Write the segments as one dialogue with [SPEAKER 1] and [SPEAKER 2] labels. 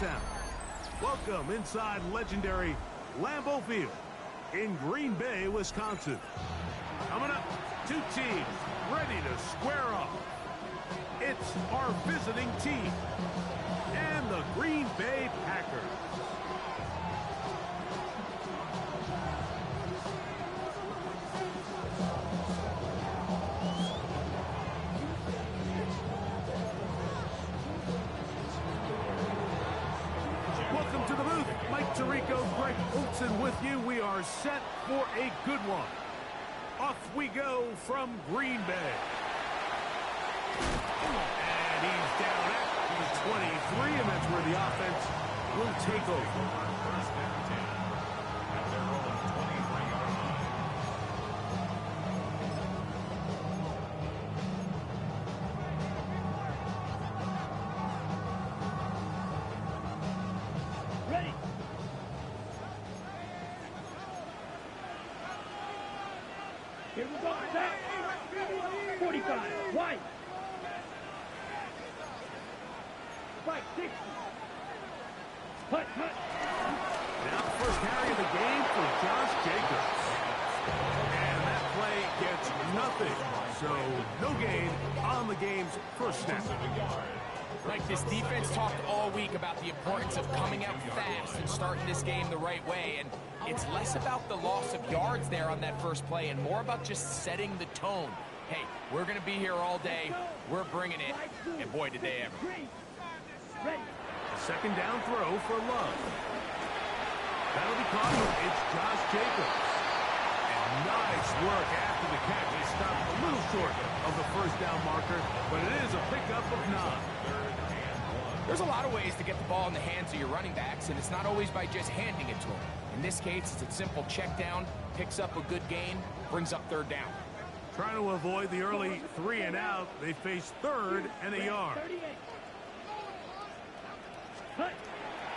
[SPEAKER 1] down. Welcome inside legendary Lambeau Field in Green Bay, Wisconsin. Coming up, two teams ready to square off. It's our visiting team and the Green Bay Packers. Welcome to the booth. Mike Tirico, Greg Olson with you. We are set for a good one. Off we go from Green Bay. And he's down at the 23, and that's where the offense will take over.
[SPEAKER 2] Ready. Here we go. Set. 45. Wide. Right. 60. Hut.
[SPEAKER 1] Now the first carry of the game for Josh Jacobs. And that play gets nothing. So no gain on the game's first snap.
[SPEAKER 3] Like, this defense talked all week about the importance of coming out fast and starting this game the right way, and it's less about the loss of yards there on that first play and more about just setting the tone. Hey, we're going to be here all day. We're bringing it, and boy, did they ever.
[SPEAKER 2] Ready.
[SPEAKER 1] A second down throw for Love. That'll be caught. It's Josh Jacobs. And nice work after the catch. He stopped a little short of the first down marker, but it is a pickup of 9.
[SPEAKER 3] There's a lot of ways to get the ball in the hands of your running backs, and it's not always by just handing it to them. In this case, it's a simple check down, picks up a good gain, brings up third down.
[SPEAKER 1] Trying to avoid the early 3 and out, they face third and a yard.
[SPEAKER 2] 38. Hut.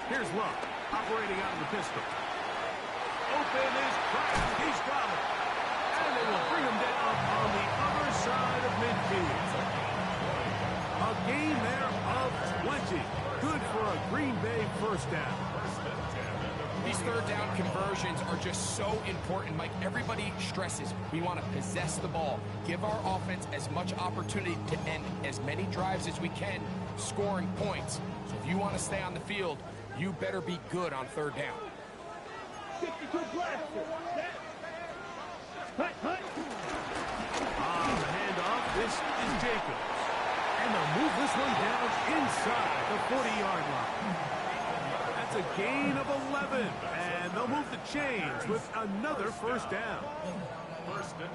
[SPEAKER 1] Here's Love, operating out of the pistol. Open is Kraft. He's got it. And they will bring him down on the other side of midfield. A gain there of 20. Good for a Green Bay first down.
[SPEAKER 3] These third down conversions are just so important, Mike. Everybody stresses we want to possess the ball, give our offense as much opportunity to end as many drives as we can, scoring points. So if you want to stay on the field, you better be good on third down.
[SPEAKER 2] 52 blaster. Hut.
[SPEAKER 1] On the handoff, this is Jacobs. And they'll move this one down inside the 40-yard line. That's a gain of 11. And they'll move the chains with another first down.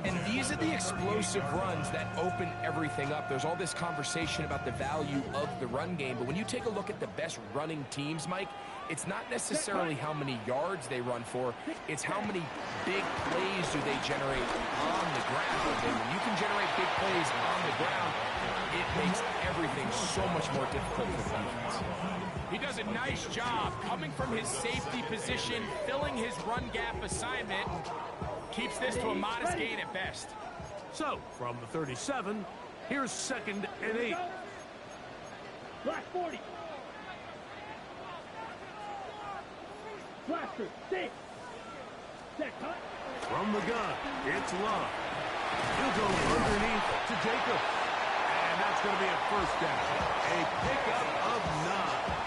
[SPEAKER 3] And these are the explosive runs that open everything up. There's all this conversation about the value of the run game, but when you take a look at the best running teams, Mike, it's not necessarily how many yards they run for, it's how many big plays do they generate on the ground. And when you can generate big plays on the ground, it makes everything so much more difficult for the defense. He does a nice job coming from his safety position, filling his run gap assignment. Keeps this to a modest gain at best.
[SPEAKER 1] So, from the 37, here's 2nd and 8.
[SPEAKER 2] Black 40. Blaster. 6. Set. Hut.
[SPEAKER 1] From the gun, it's Love. He'll go underneath to Jacobs. And that's going to be a first down. A pickup of 9.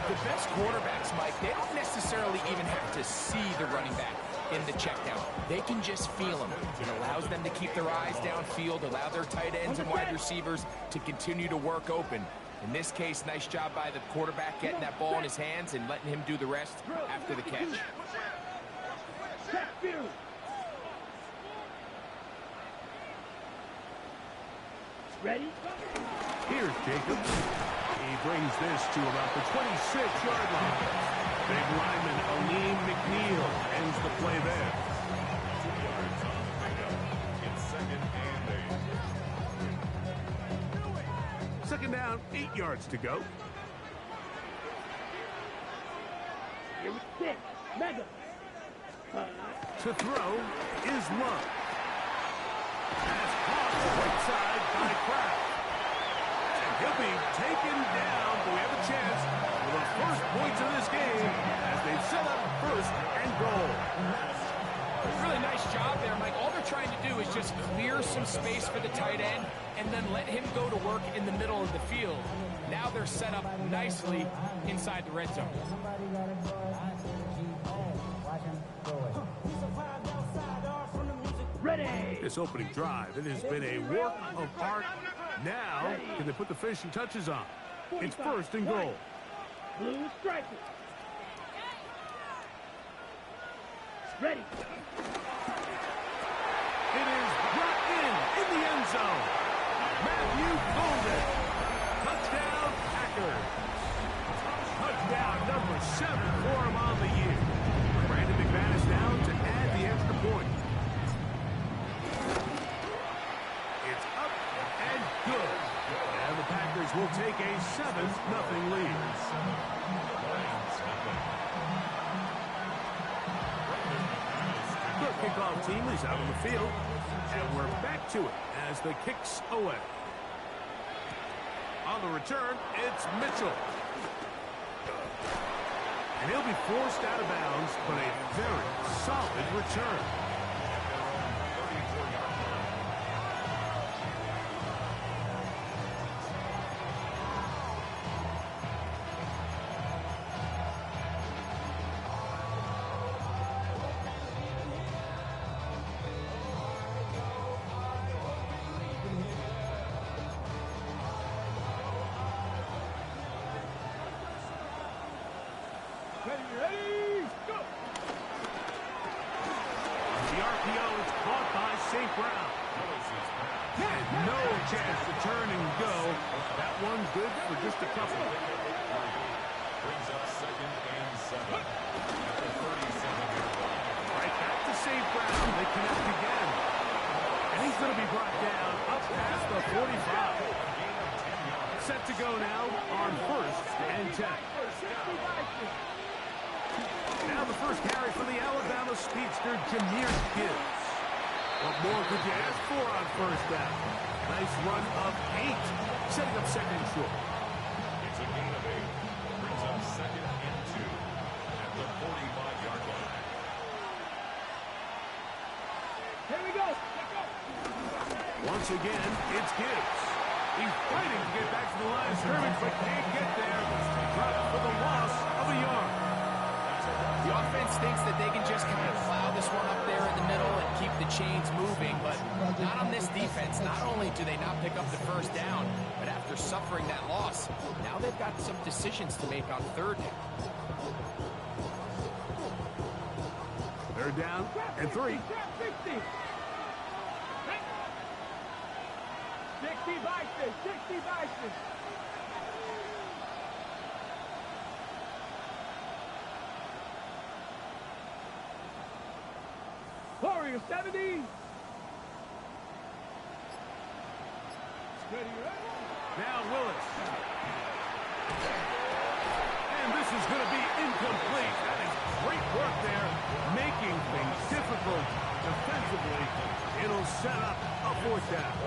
[SPEAKER 3] The best quarterbacks, Mike, they don't necessarily even have to see the running back in the check down. They can just feel him. It allows them to keep their eyes downfield, allow their tight ends and wide receivers to continue to work open. In this case, nice job by the quarterback getting that ball in his hands and letting him do the rest after the catch.
[SPEAKER 2] Ready?
[SPEAKER 1] Here's Jacobs. He brings this to about the 26-yard line. Big lineman Aleem McNeil ends the play there. Second down, 8 yards to go.
[SPEAKER 2] Here we sit. Mega.
[SPEAKER 1] To throw is Love. And it's caught right side by Kraft. And he'll be taken down, but we have a chance with a points of this game as they've set up first and goal.
[SPEAKER 3] Really nice job there, Mike. All they're trying to do is just clear some space for the tight end and then let him go to work in the middle of the field. Now they're set up nicely inside the red zone.
[SPEAKER 2] Ready.
[SPEAKER 1] This opening drive, it has been a work of art. Now, can they put the finishing touches on? It's first and goal.
[SPEAKER 2] Blue striker. Ready.
[SPEAKER 1] It is brought in the end zone. Matthew Golden. Touchdown, Packers. Touchdown number 7 for him on the year. Brandon McManus down to add the extra point. It's up and good. And the Packers will take a 7-0 lead. The kickoff team is out on the field, and we're back to it as the kick's away. On the return, it's Mitchell. And he'll be forced out of bounds, but a very solid return.
[SPEAKER 2] Ready, go!
[SPEAKER 1] The RPO is caught by St. Brown. And no chance to turn and go. That one good for just a couple.
[SPEAKER 4] Brings up 2nd and 7 at the 37-yard line.
[SPEAKER 1] Right back to St. Brown. They connect again. And he's going to be brought down up past the 45. Set to go now on 1st and 10. Now the first carry for the Alabama speedster, Jahmyr Gibbs. What more could you ask for on first down? Nice run of 8, setting up 2nd and short.
[SPEAKER 4] It's a gain of 8. Brings up 2nd and 2 at the 45-yard line.
[SPEAKER 2] Here we go. Let's go.
[SPEAKER 1] Once again, it's Gibbs. He's fighting to get back to the line of scrimmage, but can't get there. Dropped for the loss of a yard.
[SPEAKER 3] The offense thinks that they can just kind of plow this one up there in the middle and keep the chains moving, but not on this defense. Not only do they not pick up the first down, but after suffering that loss, now they've got some decisions to make on 3rd down.
[SPEAKER 1] 3rd down and 3.
[SPEAKER 2] 60. 60 Bison. 60 Bison. Warrior 70. Ready, ready.
[SPEAKER 1] Now Willis. And this is going to be incomplete. That is great work there, making things difficult defensively. It'll set up a 4th down.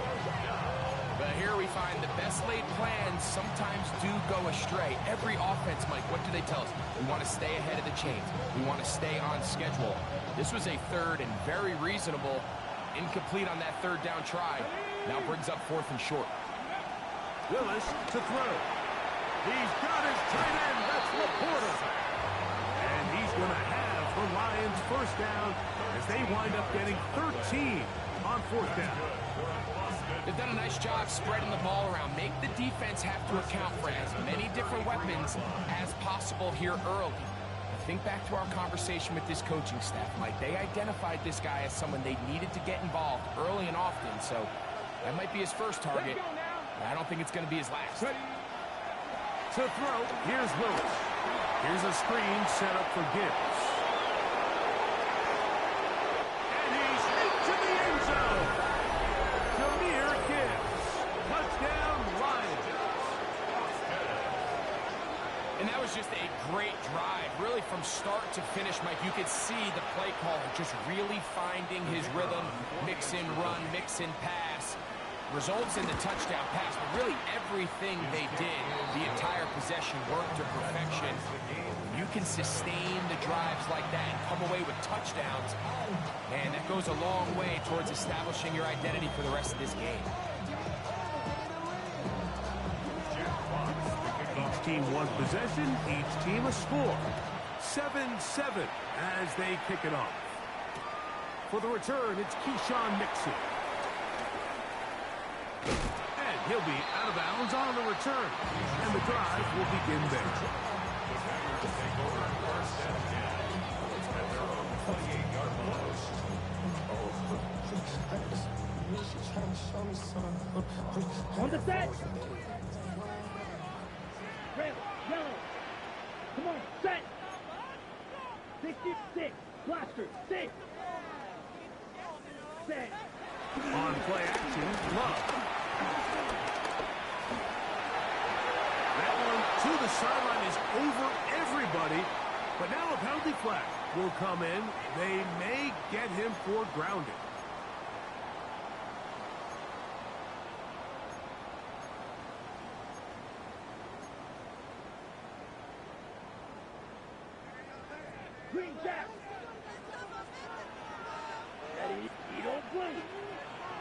[SPEAKER 3] But here we find the best laid plans sometimes do go astray. Every offense, Mike, what do they tell us? We want to stay ahead of the chains. We want to stay on schedule. This was a 3rd and very reasonable. Incomplete on that 3rd down try. Now brings up 4th and short.
[SPEAKER 1] Willis to throw. He's got his tight end. That's Laporta. And he's going to have the Lions first down as they wind up getting 13 on 4th down.
[SPEAKER 3] They've done a nice job spreading the ball around. Make the defense have to account for as many different weapons as possible here early. Think back to our conversation with this coaching staff, Mike. They identified this guy as someone they needed to get involved early and often, so that might be his first target. I don't think it's going to be his last.
[SPEAKER 1] Ready to throw. Here's Willis. Here's a screen set up for Gibbs. And he's into the end zone. Jahmyr Gibbs. Touchdown, Lions.
[SPEAKER 3] And that was just a great drive. Really from start to finish, Mike, you could see the play caller just really finding his rhythm. Mix in run, mix in pass. Results in the touchdown pass, but really everything they did, the entire possession worked to perfection. can sustain the drives like that and come away with touchdowns, man, that goes a long way towards establishing your identity for the rest of this game.
[SPEAKER 1] Each team one possession, each team a score. 7-7 as they kick it off. For the return, it's Keyshawn Nixon. And he'll be out of bounds on the return. And the drive will begin there.
[SPEAKER 4] The Packers will take over first and 10 at their own 28-yard line.
[SPEAKER 2] On the set. Red, yellow. Come on, set. 66. Blaster, 6. Set.
[SPEAKER 1] On play action, Love. That one to the sideline is over everybody. But now a penalty flag will come in. They may get him for grounding.
[SPEAKER 2] Green jack. Ready, you don't blink.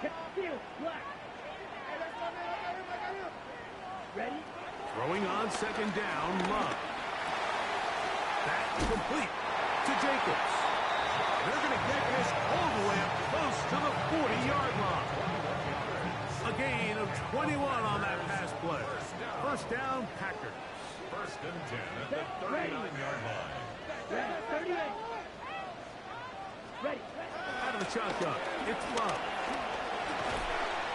[SPEAKER 2] Hit field, black. Ready?
[SPEAKER 1] Throwing on second down, Love. That's complete to Jacobs. They're going to get this all the way up close to the 40-yard line. A gain of 21 on that pass play. First down, Packers.
[SPEAKER 4] First and 10 at the 39-yard line.
[SPEAKER 2] Ready, 38. Ready.
[SPEAKER 1] Out of the shotgun, it's Love.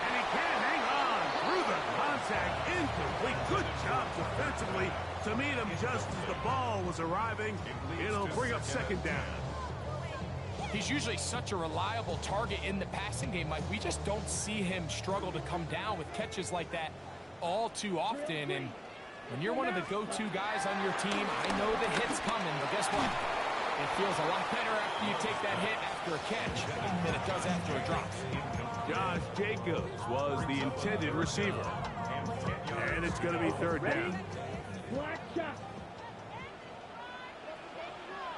[SPEAKER 1] And he can't hang on through the contact. Incomplete. Good job defensively to meet him just as the ball was arriving. It'll bring up second down.
[SPEAKER 3] He's usually such a reliable target in the passing game, Mike. We just don't see him struggle to come down with catches like that all too often. And when you're one of the go-to guys on your team, I know the hit's coming, but guess what? It feels a lot better after you take that hit after a catch than it does after a drop.
[SPEAKER 1] Josh Jacobs was the intended receiver. And it's going to be third down.
[SPEAKER 2] Black shot.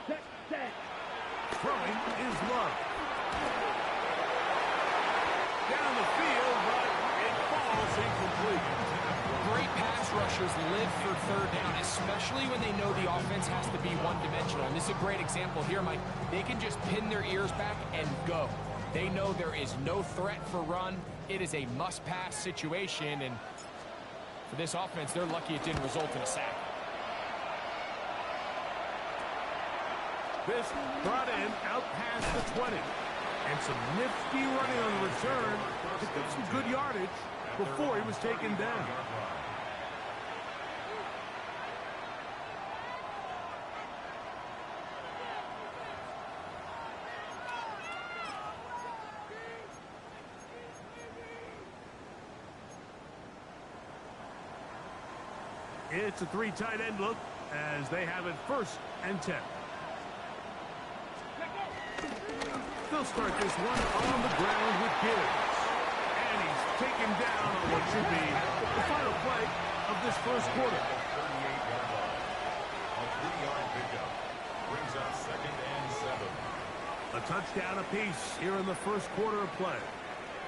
[SPEAKER 2] Set.
[SPEAKER 1] Throwing is Love. Down the field, but it falls incomplete.
[SPEAKER 3] Great pass rushers live for third down, especially when they know the offense has to be one-dimensional. And this is a great example here, Mike. They can just pin their ears back and go. They know there is no threat for run. It is a must-pass situation, and for this offense, they're lucky it didn't result in a sack.
[SPEAKER 1] This brought in out past the 20. And some nifty running on the return to get some good yardage before he was taken down. It's a three tight end look as they have it first and 10. They'll start this one on the ground with Gibbs. And he's taken down on what should be the final play of this first quarter.
[SPEAKER 4] 38-yard line. A 3-yard pickup brings up second and 7.
[SPEAKER 1] A touchdown apiece here in the first quarter of play.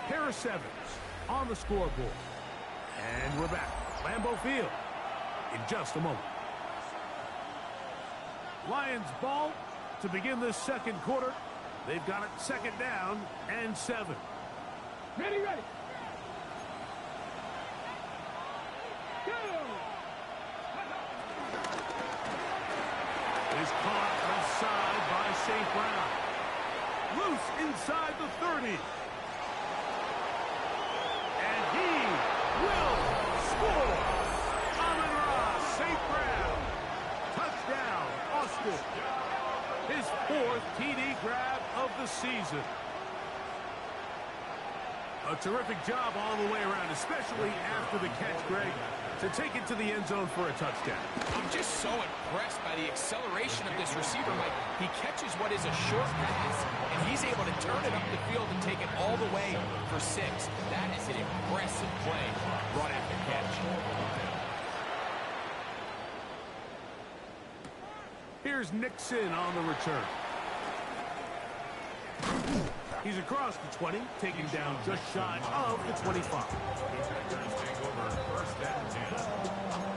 [SPEAKER 1] Pair of sevens on the scoreboard. And we're back. Lambeau Field in just a moment. Lions ball to begin this second quarter. They've got it second down and 7.
[SPEAKER 2] Ready. Go.
[SPEAKER 1] Is caught outside by St. Brown. Loose inside the 30. And he will score. Amon-Ra St. Brown. Touchdown, Austin. His 4th TD grab of the season. A terrific job all the way around, especially after the catch, Greg, to take it to the end zone for a touchdown.
[SPEAKER 3] I'm just so impressed by the acceleration of this receiver, Mike. He catches what is a short pass, and he's able to turn it up the field and take it all the way for 6. That is an impressive play brought after catch.
[SPEAKER 1] Here's Nixon on the return. He's across the 20, taking down just shy of the 25.
[SPEAKER 4] Defenders take over first and 10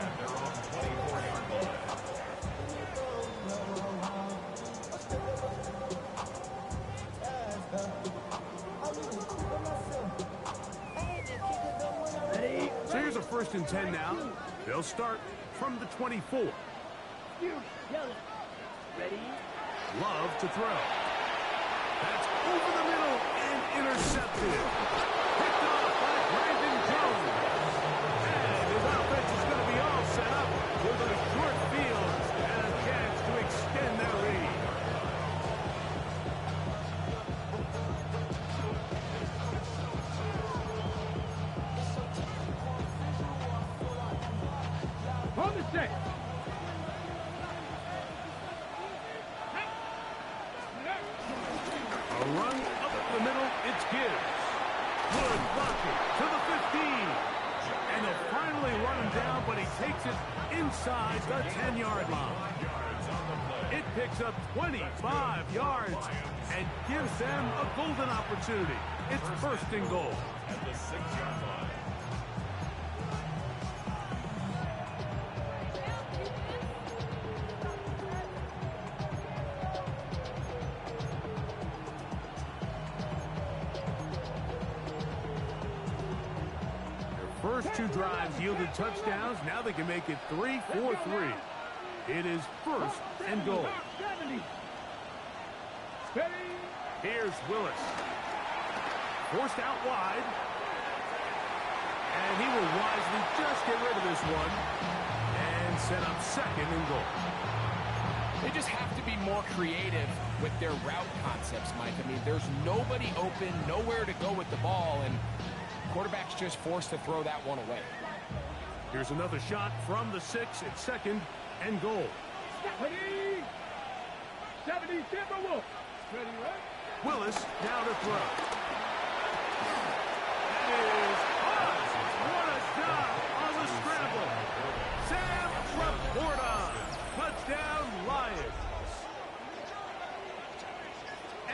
[SPEAKER 4] at their own 24-yard line.
[SPEAKER 1] So here's a 1st and 10 now. They'll start from the 24.
[SPEAKER 2] Ready?
[SPEAKER 1] Love to throw. That's over the middle and intercepted. Picked off by Brandon Jones. And his offense is going to be all set up with a short field and a chance to extend their lead.
[SPEAKER 2] On the set.
[SPEAKER 1] A run up the middle, it's Gibbs. Good blocking to the 15. And they'll finally run him down, but he takes it inside the 10-yard line. It picks up 25 yards and gives them a golden opportunity. It's 1st and goal.
[SPEAKER 4] At the 6-yard line.
[SPEAKER 1] First 2 drives yielded touchdowns. Now they can make it 3-4-3. It is 1st and goal.
[SPEAKER 2] 70. Steady.
[SPEAKER 1] Here's Willis. Forced out wide. And he will wisely just get rid of this one. And set up 2nd and goal.
[SPEAKER 3] They just have to be more creative with their route concepts, Mike. I mean, there's nobody open, nowhere to go with the ball, and quarterback's just forced to throw that one away.
[SPEAKER 1] Here's another shot from the 6 at 2nd and goal.
[SPEAKER 2] Ready. 70. Timberwolf. Ready, right?
[SPEAKER 1] Willis now to throw. That is hot. What a job on the scramble. Sam Laporta. Touchdown Lions.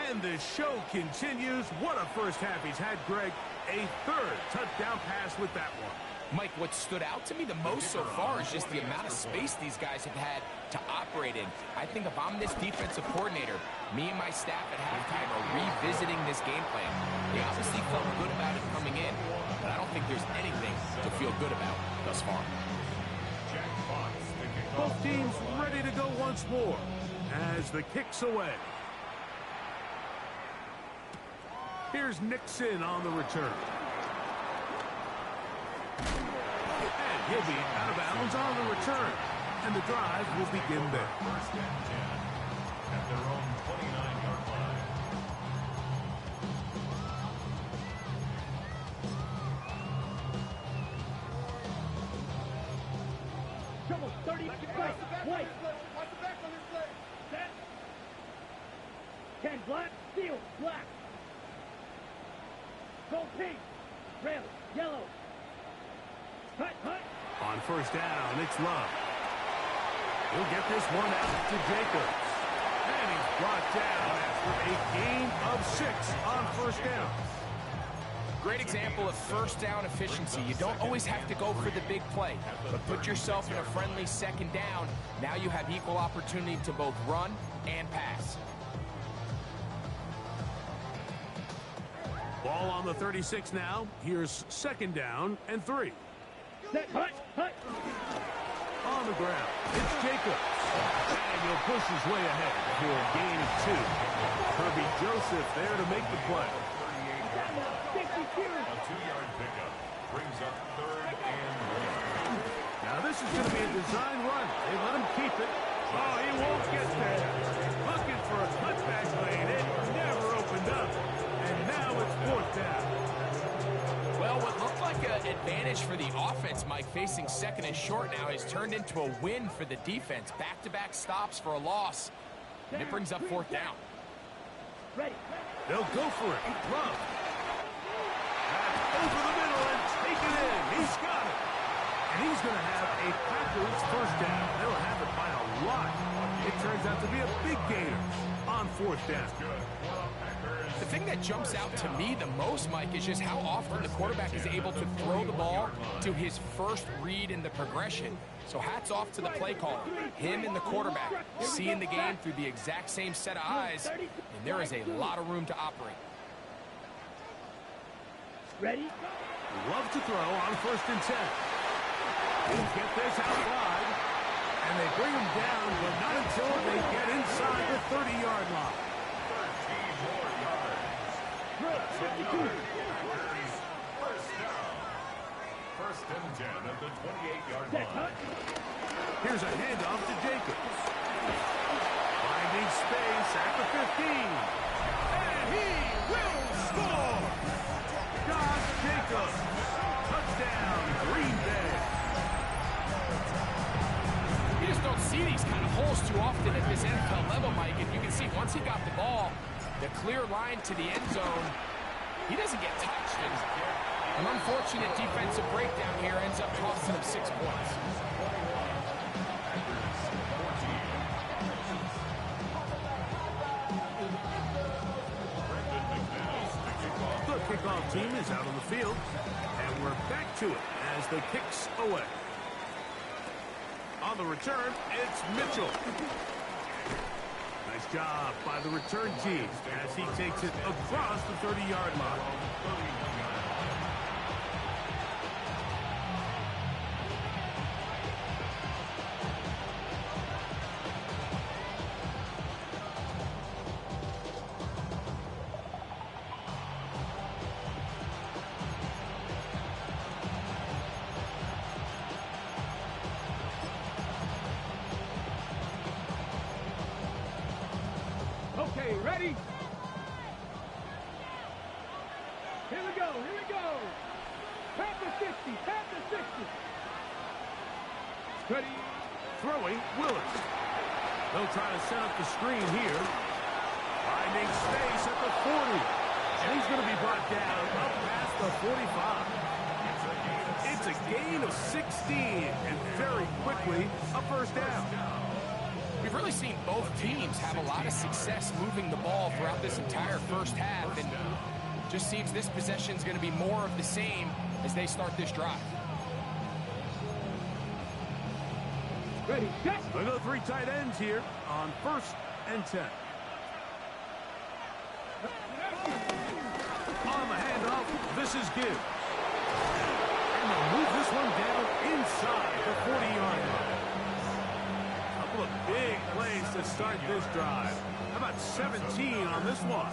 [SPEAKER 1] And the show continues. What a first half he's had, Greg. A 3rd touchdown pass with that one.
[SPEAKER 3] Mike, what stood out to me the most so far is just the amount of space these guys have had to operate in. I think if I'm this defensive coordinator, me and my staff at halftime are revisiting this game plan. They obviously felt good about it coming in, but I don't think there's anything to feel good about thus far.
[SPEAKER 1] Both teams ready to go once more as the kick's away. Here's Nixon on the return. And he'll be out of bounds on the return. And the drive will begin there.
[SPEAKER 4] 1st and 10 at their own 29-yard line.
[SPEAKER 2] Trouble. 30. Wait. Wait.
[SPEAKER 5] Watch the back on this play.
[SPEAKER 2] Set. 10 black. Steel. Black. Gold pink. Red. Yellow. Hut. Hut.
[SPEAKER 1] On 1st down, it's Love. He'll get this one out to Jacobs. And he's brought down after a gain of 6 on 1st down.
[SPEAKER 3] Great example of 1st down efficiency. You don't always have to go for the big play, but put yourself in a friendly 2nd down. Now you have equal opportunity to both run and pass.
[SPEAKER 1] Ball on the 36 now. Here's 2nd down and 3.
[SPEAKER 2] Set. Hut. Hut.
[SPEAKER 1] On the ground, it's Jacobs. And he'll push his way ahead for a gain of 2. Kirby Joseph there to make the play.
[SPEAKER 2] 52.
[SPEAKER 4] A 2-yard pickup brings up 3rd and 1.
[SPEAKER 1] Now this is going to be a design run. They let him keep it. Oh, he won't get there. Looking for a cutback lane. It never opened up. And now it's 4th down.
[SPEAKER 3] Well, what looked like an advantage for the offense, Mike, facing 2nd and short now, has turned into a win for the defense. Back-to-back stops for a loss. And it brings up 4th down.
[SPEAKER 2] Ready.
[SPEAKER 1] They'll go for it. Love. That's over the middle and taken in. He's got it. And he's going to have a Packers 1st down. They'll have it by a lot. It turns out to be a big gainer on 4th down.
[SPEAKER 3] The thing that jumps out to me the most, Mike, is just how often the quarterback is able to throw the ball to his first read in the progression. So hats off to the play caller, him and the quarterback, seeing the game through the exact same set of eyes, and there is a lot of room to operate.
[SPEAKER 2] Ready?
[SPEAKER 1] Love to throw on 1st and 10. He'll get this out wide, and they bring him down, but not until they get inside the 30-yard line.
[SPEAKER 4] 13 more yards. 52. First down. 1st and 10 at the 28-yard line.
[SPEAKER 1] Here's a handoff to Jacobs. Finding space at the 15. And he will score! Josh Jacobs. Touchdown, Green Bay.
[SPEAKER 3] You just don't see these kind of holes too often at this NFL level, Mike. And you can see once he got the ball, the clear line to the end zone, he doesn't get touched. And an unfortunate defensive breakdown here ends up costing him 6 points.
[SPEAKER 1] The kickoff team is out on the field, and we're back to it as the kicks away. On the return, it's Mitchell. Nice job by the return team as he takes it across the 30-yard line.
[SPEAKER 2] Okay, ready? Here we go, here we go. Pat the 60, pat the 60.
[SPEAKER 1] Ready, throwing, Willis. They'll try to set up the screen here. Finding space at the 40. And he's going to be brought down up past the 45. It's a gain of 16, and very quickly, a 1st down.
[SPEAKER 3] We've really seen both teams have a lot of success moving the ball throughout this entire first half, and just seems this possession is going to be more of the same as they start this drive.
[SPEAKER 2] Ready, set.
[SPEAKER 1] They go 3 tight ends here on 1st and 10. On the handoff, this is Gibbs. And they'll move this one down inside the 40-yard line. Couple of big plays to start this drive. How about 17 on this one?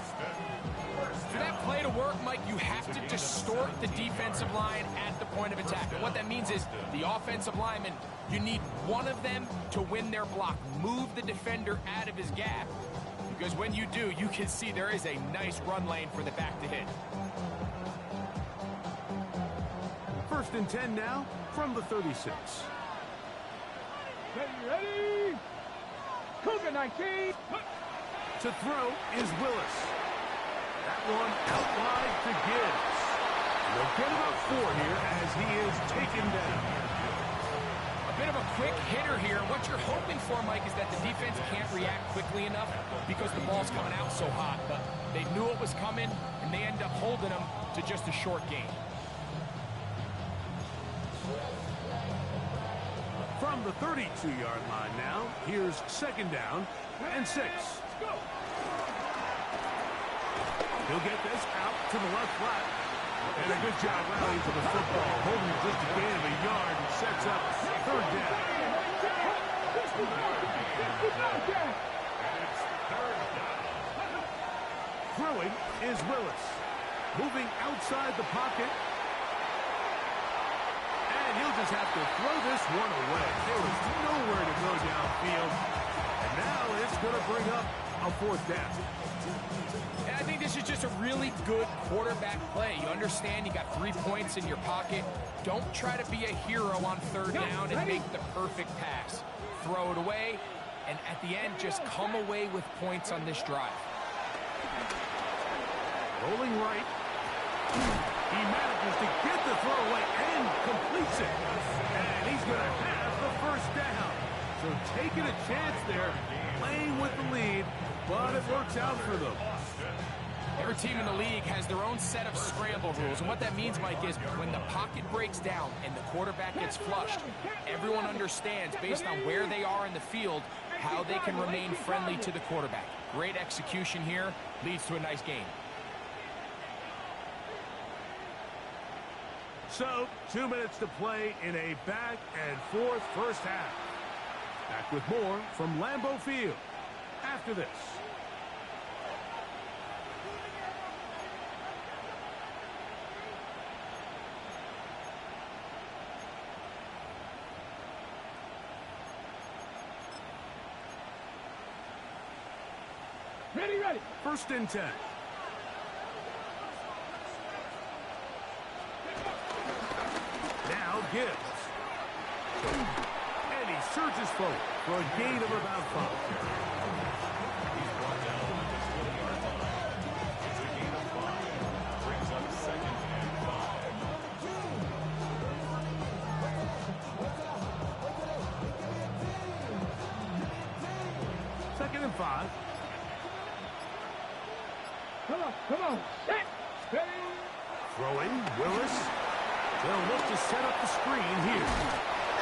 [SPEAKER 3] For that play to work, Mike, you have to distort the defensive line at the point of attack. And what that means is the offensive lineman, you need one of them to win their block. Move the defender out of his gap. Because when you do, you can see there is a nice run lane for the back to hit.
[SPEAKER 1] 1st and 10 now from the 36.
[SPEAKER 2] Ready, ready. Cougar 19.
[SPEAKER 1] To throw is Willis. That one out wide to Gibbs. They'll get about 4 here as he is taken down.
[SPEAKER 3] A bit of a quick hitter here. What you're hoping for, Mike, is that the defense can't react quickly enough because the ball's coming out so hot. But they knew it was coming, and they end up holding them to just a short gain.
[SPEAKER 1] From the 32-yard line now, here's 2nd down and 6. He'll get this out to the left flat. And a good job rallying for the football, holding just a gain of a yard and sets up 3rd down. Throwing is Willis. Moving outside the pocket. And he'll just have to throw this one away. There was nowhere to go downfield. And now it's going to bring up a 4th down.
[SPEAKER 3] And I think this is just a really good quarterback play. You understand you got 3 points in your pocket. Don't try to be a hero on 3rd down and make the perfect pass. Throw it away, and at the end, just come away with points on this drive.
[SPEAKER 1] Rolling right. He manages to get the throw away and completes it. And he's going to have the 1st down. So taking a chance there, playing with the lead, but it works out for them.
[SPEAKER 3] Every team in the league has their own set of scramble rules, and what that means, Mike, is when the pocket breaks down and the quarterback gets flushed, everyone understands, based on where they are in the field, how they can remain friendly to the quarterback. Great execution here, leads to a nice game.
[SPEAKER 1] So, 2 minutes to play in a back-and-forth first half. Back with more from Lambeau Field after this.
[SPEAKER 2] Ready, ready.
[SPEAKER 1] 1st and 10. Now Gibbs. And he surges forward for a gain of about 5.
[SPEAKER 4] He's brought down at the 20-yard line. It's a gain of 5. Brings up 2nd and 5.
[SPEAKER 1] 2nd and 5.
[SPEAKER 2] Come on. Set. Ready.
[SPEAKER 1] Throwing, Willis. They'll look to set up the screen here.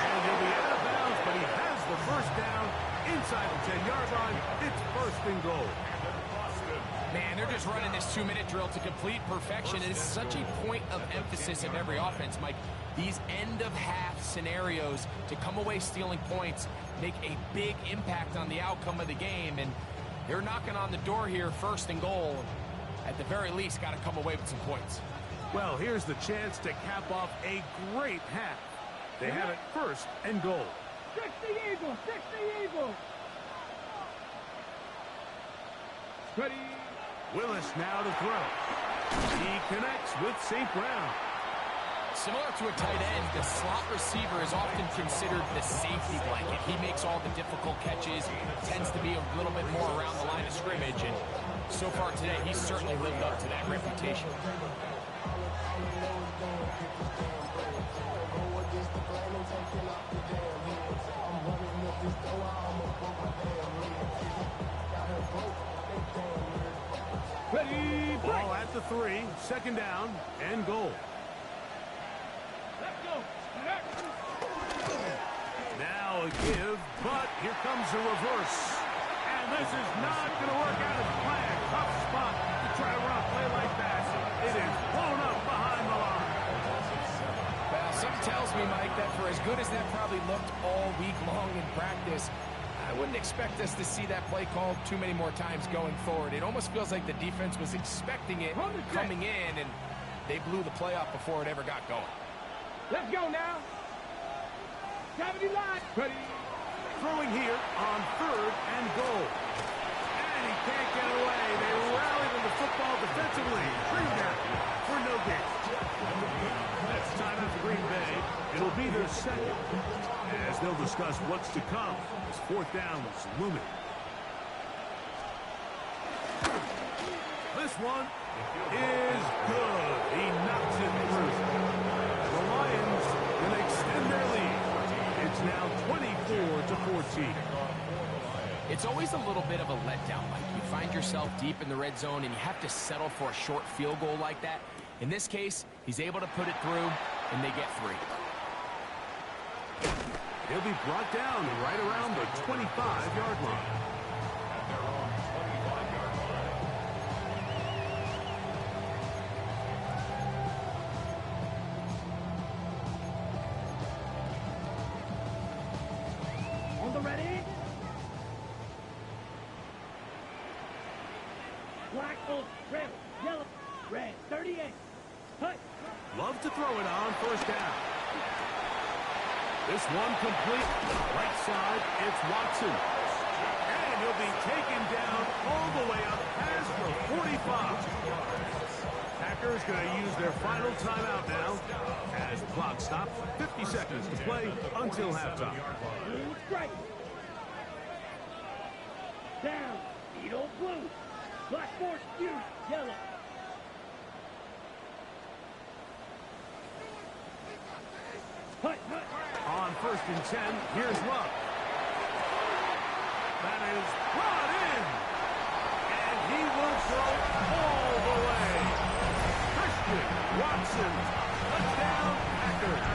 [SPEAKER 1] And he'll be out of bounds, but he has the first down inside the 10-yard line. It's 1st and goal.
[SPEAKER 3] Man, they're just running this 2-minute drill to complete perfection. It is such a point of emphasis of every offense, Mike. These end-of-half scenarios to come away stealing points make a big impact on the outcome of the game, and they're knocking on the door here, 1st and goal. At the very least, got to come away with some points.
[SPEAKER 1] Well, here's the chance to cap off a great half. They have it 1st and goal.
[SPEAKER 2] 60 Eagles. 60 Eagles. Ready.
[SPEAKER 1] Willis now to throw. He connects with St. Brown.
[SPEAKER 3] Similar to a tight end, the slot receiver is often considered the safety blanket. He makes all the difficult catches, tends to be a little bit more around the line of scrimmage, and so far today, he's certainly lived up to that reputation.
[SPEAKER 2] Ready.
[SPEAKER 1] Ball at the 3, 2nd down and goal.
[SPEAKER 2] Let's go.
[SPEAKER 1] Now a give, but here comes a reverse. And this is not going to work out as planned. Tough spot to try to run a play like that. It is blown up behind the line.
[SPEAKER 3] Well, something tells me, Mike, that for as good as that probably looked all week long in practice, I wouldn't expect us to see that play called too many more times going forward. It almost feels like the defense was expecting it coming in, and they blew the play up before it ever got going.
[SPEAKER 2] Let's go now. 70 line. Ready.
[SPEAKER 1] Throwing here on 3rd and goal. And he can't get away. They rallied in the football defensively. Bring him down for no gain. That's time out for Green Bay. It'll be their 2nd, as they'll discuss what's to come as 4th down is looming. This one is good. He knocks it through. The Lions will extend their lead. It's now 24-14.
[SPEAKER 3] It's always a little bit of a letdown, Mike. You find yourself deep in the red zone, and you have to settle for a short field goal like that. In this case, he's able to put it through, and they get 3.
[SPEAKER 1] He'll be brought down right around the 25-yard line.
[SPEAKER 2] On the ready. Black, old, red, yellow, red, 38. Hut.
[SPEAKER 1] Love to throw it on 1st down. This one complete. Right side, it's Watson. And he'll be taken down all the way up past the 45. Packers going to use their final timeout now as the clock stops. 50 seconds to play until halftime.
[SPEAKER 2] Blue strike. Down. Beetle blue. Black force skewed. Yellow. Hut, hut.
[SPEAKER 1] On 1st and 10, here's Love. is brought in. And he will go all the way. Christian Watson, touchdown, Packers.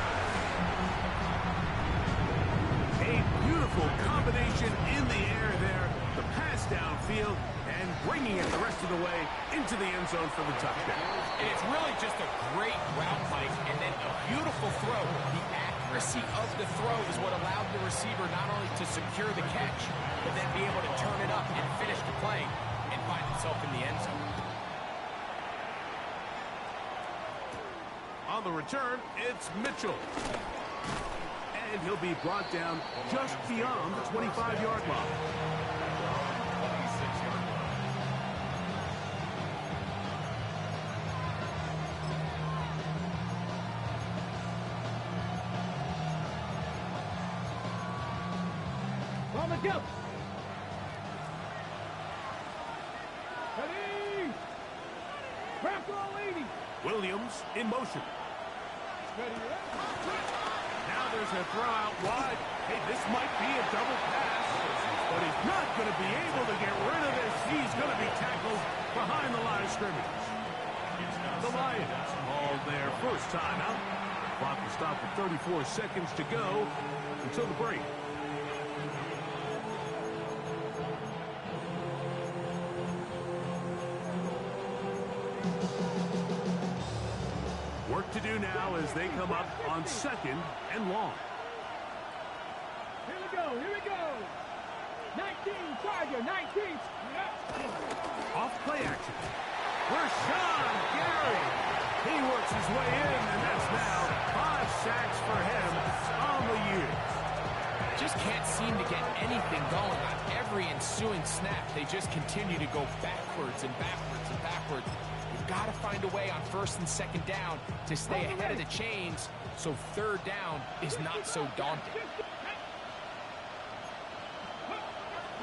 [SPEAKER 1] A beautiful combination in the air there. The pass downfield and bringing it the rest of the way into the end zone for the touchdown.
[SPEAKER 3] And it's really just a great route, Mike, and then a beautiful throw. The accuracy of the throw is what allowed the receiver not only to secure the catch, but then be able to turn it up and finish the play and find himself in the end zone.
[SPEAKER 1] On the return, it's Mitchell. And he'll be brought down just beyond the 25-yard line.
[SPEAKER 4] 26-yard line.
[SPEAKER 2] On the jump. Ready. Crack all 80.
[SPEAKER 1] Williams in motion.
[SPEAKER 2] Ready.
[SPEAKER 1] Now there's a throw out wide. Hey, this might be a double pass. But he's not going to be able to get rid of this. He's going to be tackled behind the line of scrimmage. The Lions called their first timeout. Clock will stop at 34 seconds to go until the break. Work to do now as they come up on second and long.
[SPEAKER 2] Here we go. Here we go. 19, Charger, 19.
[SPEAKER 1] Off play action. Rashawn Gary. He works his way in, and that's now 5 sacks for him on the year.
[SPEAKER 3] Just can't seem to get anything going on every ensuing snap. They just continue to go backwards and backwards and backwards. You've got to find a way on first and second down to stay ahead of the chains so third down is not so daunting.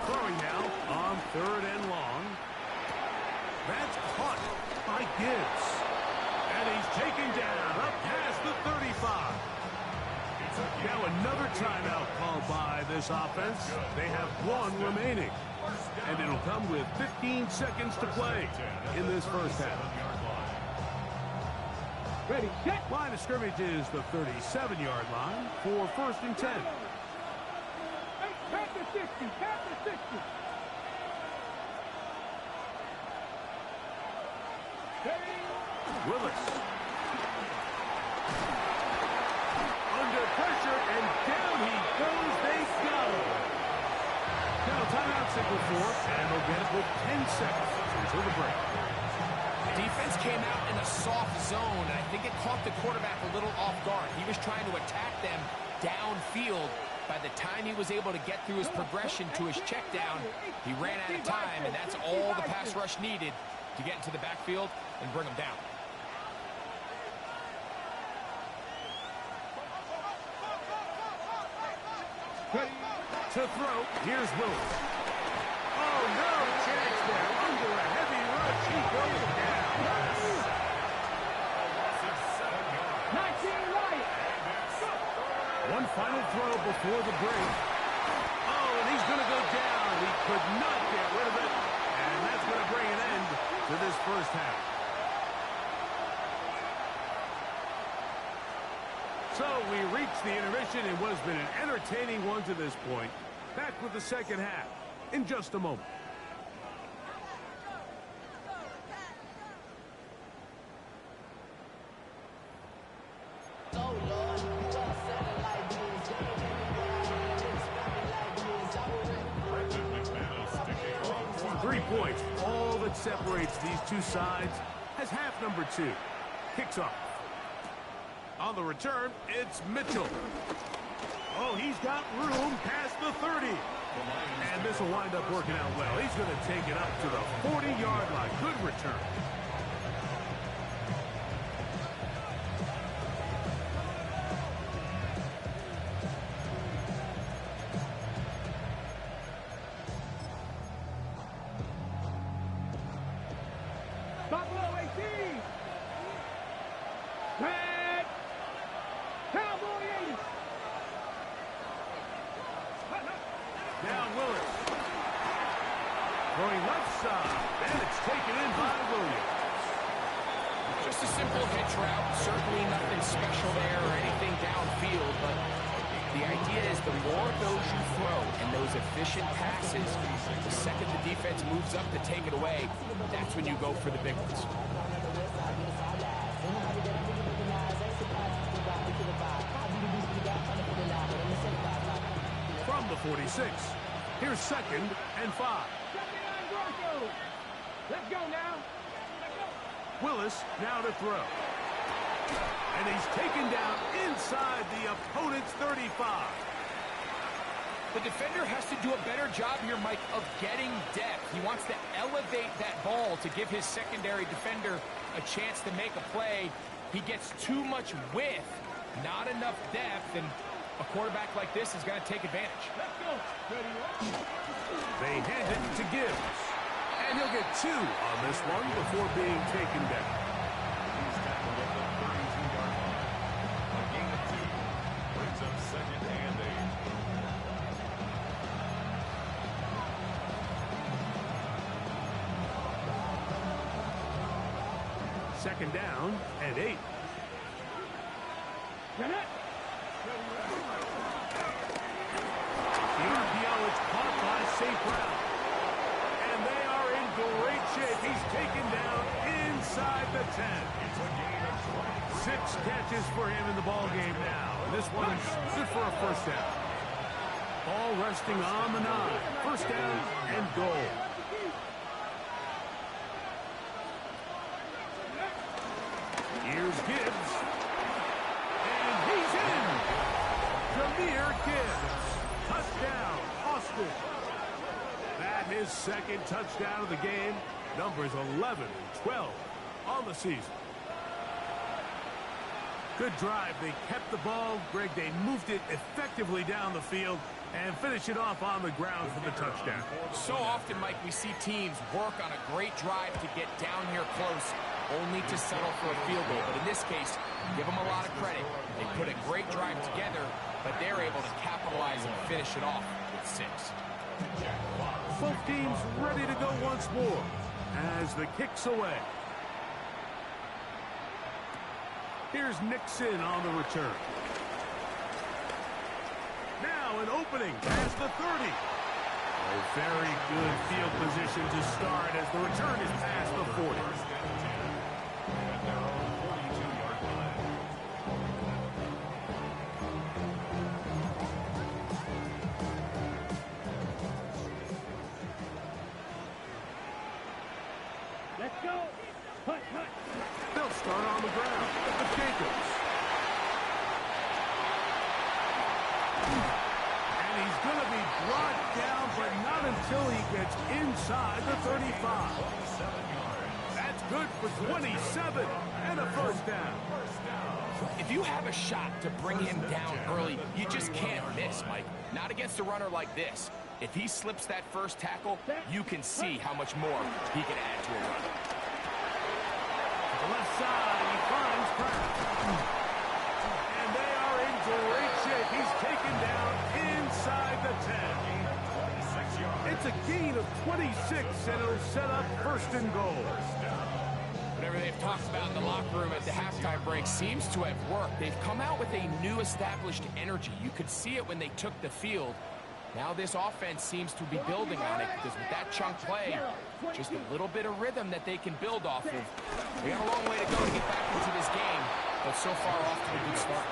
[SPEAKER 1] Throwing now on third and long. That's caught by Gibbs. And he's taken down up past the 35. Now another timeout called by this offense. They have one remaining. And it'll come with 15 seconds to play in this first half.
[SPEAKER 2] Ready, set.
[SPEAKER 1] Line of scrimmage is the 37-yard line for first and 10.
[SPEAKER 2] Tap the 60, tap the 60. Ready.
[SPEAKER 1] Willis. Under pressure, and down he goes. They got him. Now timeout signal for, and they'll get it with 10 seconds until the break.
[SPEAKER 3] Defense came out in a soft zone, and I think it caught the quarterback a little off guard. He was trying to attack them downfield. By the time he was able to get through his progression to his check down, he ran out of time, and that's all the pass rush needed to get into the backfield and bring him down.
[SPEAKER 1] To throw, here's Willis. Oh, no chance there. Under a heavy rush, he goes down.
[SPEAKER 2] 19 right.
[SPEAKER 1] One final throw before the break. Oh, and he's going to go down. He could not get rid of it. And that's going to bring an end to this first half. So we reach the intermission in what has been an entertaining one to this point. Back with the second half in just a moment.
[SPEAKER 5] Oh, Lord, you better send it like this.
[SPEAKER 1] 3 points, all that separates these two sides, as half number 2 kicks off. On the return, it's Mitchell. Oh, he's got room past the 30. And this will wind up working out well. He's going to take it up to the 40-yard line. Good return.
[SPEAKER 2] Buffalo 18. Red. Cowboy 80.
[SPEAKER 1] Now Willis. Throwing left side, and it's taken in by Williams.
[SPEAKER 3] Just a simple hitch route. Certainly nothing special there or anything downfield, but the idea is the more of those you throw and those efficient passes, the second the defense moves up to take it away, that's when you go for the big ones.
[SPEAKER 1] From the 46, here's 2nd and 5.
[SPEAKER 2] Let's go now.
[SPEAKER 1] Willis now to throw. And he's taken down inside the opponent's 35.
[SPEAKER 3] The defender has to do a better job here, Mike, of getting depth. He wants to elevate that ball to give his secondary defender a chance to make a play. He gets too much width, not enough depth, and a quarterback like this is going to take advantage.
[SPEAKER 2] Let's go.
[SPEAKER 1] They hand it to Gibbs. And he'll get 2 on this one before being taken down.
[SPEAKER 4] He's tackled at the 32-yard line. A gain of 2 brings up 2nd and
[SPEAKER 1] 8. Second down and 8. The RPO is caught by St. Brown. And they are in great shape. He's taken down inside the 10.
[SPEAKER 4] It's a gain of 20.
[SPEAKER 1] 6 catches for him in the ball game now. This one's good for a first down. Ball resting on the 9. First down and goal. Here's Gibbs. And he's in. Jahmyr Gibbs. Touchdown, Austin. That his 2nd touchdown of the game. Numbers 11 and 12 on the season. Good drive. They kept the ball. Greg, they moved it effectively down the field and finish it off on the ground for the touchdown.
[SPEAKER 3] So often, Mike, we see teams work on a great drive to get down here close, only to settle for a field goal. But in this case, give them a lot of credit. They put a great drive together, but they're able to capitalize and finish it off with 6.
[SPEAKER 1] Both teams ready to go once more as the kick's away. Here's Nixon on the return. Now an opening past the 30. A very good field position to start as the return is past the 40.
[SPEAKER 4] At their own 42-yard line.
[SPEAKER 2] Let's go. Hut, hut.
[SPEAKER 1] They'll start on the ground with Jacobs. And he's going to be brought down, but not until he gets inside the 35.
[SPEAKER 4] 27 yards.
[SPEAKER 1] That's good for 27 and a first down.
[SPEAKER 3] If you have a shot to bring him down early, you just can't miss, Mike. Not against a runner like this. If he slips that first tackle, you can see how much more he can add to a run.
[SPEAKER 1] The left side, he finds Pratt. And they are in great shape. He's taken down inside the 10. It's a gain of 26, and it'll set up first and goal.
[SPEAKER 3] Whatever they've talked about in the locker room at the halftime break seems to have worked. They've come out with a new established energy. You could see it when they took the field. Now this offense seems to be building on it because with that chunk play, just a little bit of rhythm that they can build off of. They got a long way to go to get back into this game, but so far off to a good start.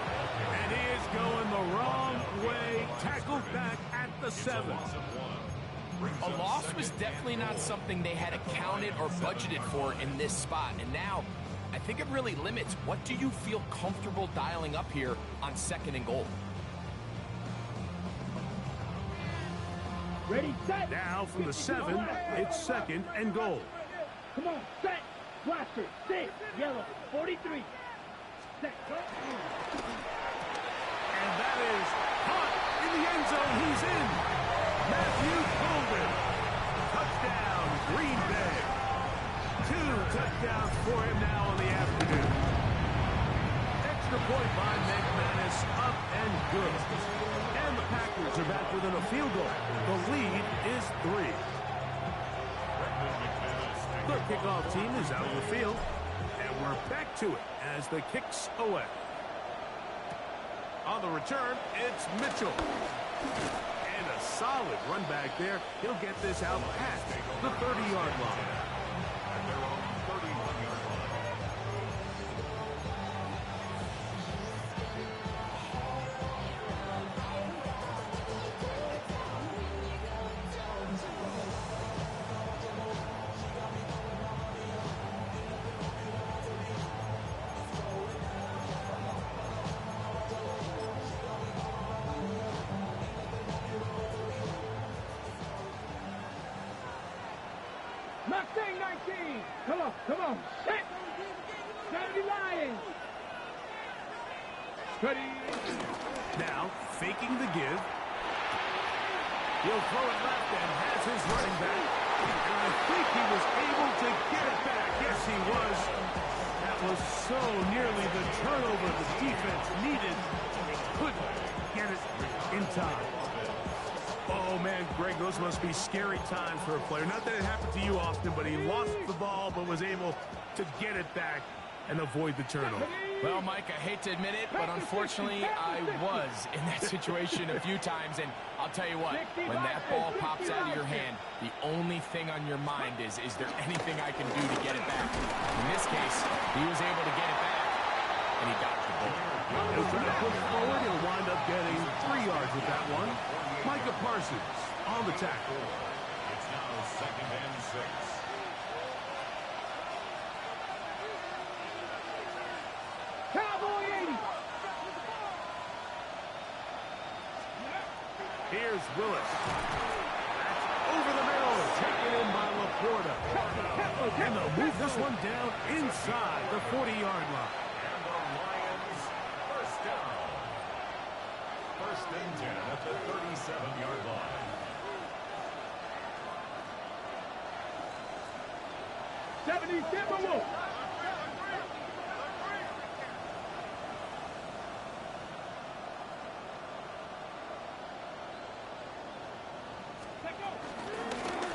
[SPEAKER 1] And he is going the wrong way, tackled back at the 7.
[SPEAKER 3] A loss was definitely not something they had accounted or budgeted for in this spot. And now, I think it really limits what do you feel comfortable dialing up here on 2nd and goal.
[SPEAKER 2] Ready, set.
[SPEAKER 1] Now from the 7, it's 2nd and goal.
[SPEAKER 2] Come on, set. Blaster, 6, yellow, 43. Set.
[SPEAKER 1] And that is caught in the end zone. He's in. Matthew Golden. Touchdown, Green Bay. 2 touchdowns for him now on the afternoon. Extra point by McManus, up and good. And the Packers are back within a field goal. The lead is 3. kickoff team is out of the field. And we're back to it as the kick's away. On the return, it's Mitchell. And a solid run back there. He'll get this out past the 30-yard line.
[SPEAKER 4] At their own 31-yard line.
[SPEAKER 2] Mustang 19. Come on, come on. Set. Dirty Lions. Ready.
[SPEAKER 1] Now, faking the give. He'll throw it left and has his running back. And I think he was able to get it back. Yes, he was. That was so nearly the turnover the defense needed. Couldn't get it in time. Oh, man, Greg, those must be scary times for a player. Not that it happened to you often, but he lost the ball but was able to get it back and avoid the turnover.
[SPEAKER 3] Well, Mike, I hate to admit it, but unfortunately, I was in that situation a few times, and I'll tell you what, when that ball pops out of your hand, the only thing on your mind is there anything I can do to get it back? In this case, he was able to get it back, and he dodged the ball.
[SPEAKER 1] He'll try to push forward. He'll wind up getting 3 yards with that one. Micah Parsons on the tackle.
[SPEAKER 4] It's now 2nd and 6.
[SPEAKER 2] Cowboy 80.
[SPEAKER 1] Here's Willis. That's over the middle. Taken in by Laporta. And they'll move this one down inside the 40-yard line.
[SPEAKER 4] And the Lions, first down. 1st and 10 at the 37-yard line.
[SPEAKER 2] Timberwolves.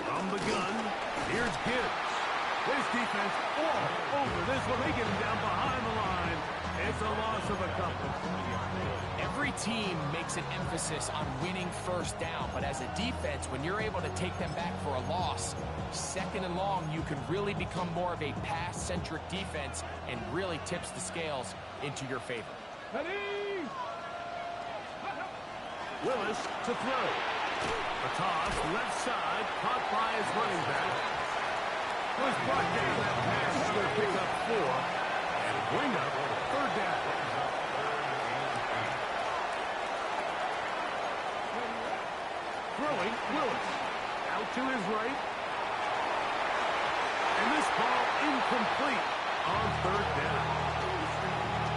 [SPEAKER 1] From the gun, here's Gibbs. His defense all over this one. They get him down behind the line. It's a loss of a couple.
[SPEAKER 3] Every team makes an emphasis on winning first down, but as a defense, when you're able to take them back for a loss, 2nd and long, you can really become more of a pass-centric defense and really tips the scales into your favor.
[SPEAKER 1] Willis to throw. A toss, left side, caught by his running back. Was brought down that pass to pick up 4 and bring up 3rd down. Throwing, Willis. Out to his right. And this ball incomplete on 3rd down.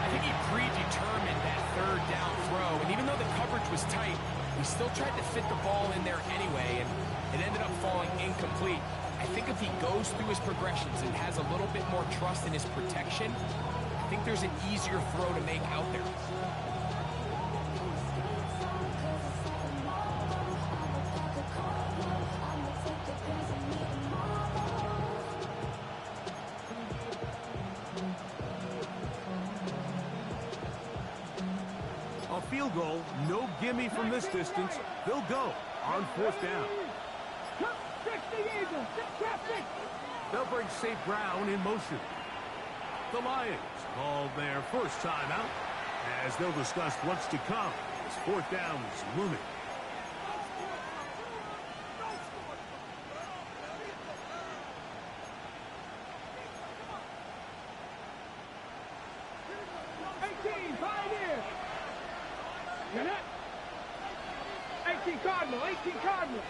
[SPEAKER 3] I think he predetermined that 3rd down throw, and even though the coverage was tight, he still tried to fit the ball in there anyway, and it ended up falling incomplete. I think if he goes through his progressions and has a little bit more trust in his protection, I think there's an easier throw to make out there.
[SPEAKER 1] A field goal, no gimme from this distance. They'll go on 4th down. They'll bring St. Brown in motion. The Lions call their first timeout as they'll discuss what's to come as 4th down is looming.
[SPEAKER 2] Pioneer. 18 Cardinal, 18 Cardinal.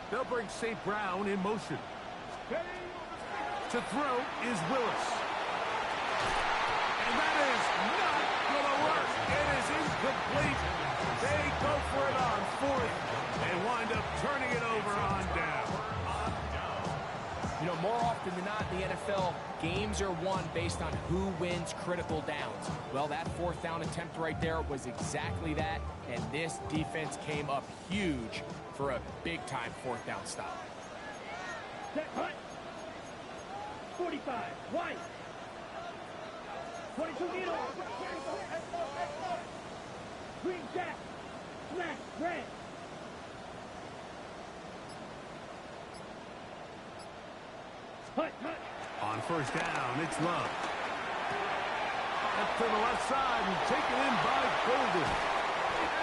[SPEAKER 1] They'll bring St. Brown in motion. To throw is Willis. And that is not going to work. It is incomplete. They go for it on 4th and wind up turning it over on down.
[SPEAKER 3] You know, more often than not in the NFL, games are won based on who wins critical downs. Well, that fourth down attempt right there was exactly that, and this defense came up huge for a big-time fourth down stop.
[SPEAKER 2] Set, hut. 45, white. 22 needle. Green jack. Black, red. Hut, hut.
[SPEAKER 1] On first down, it's Love. Up to the left side and taken in by Golden.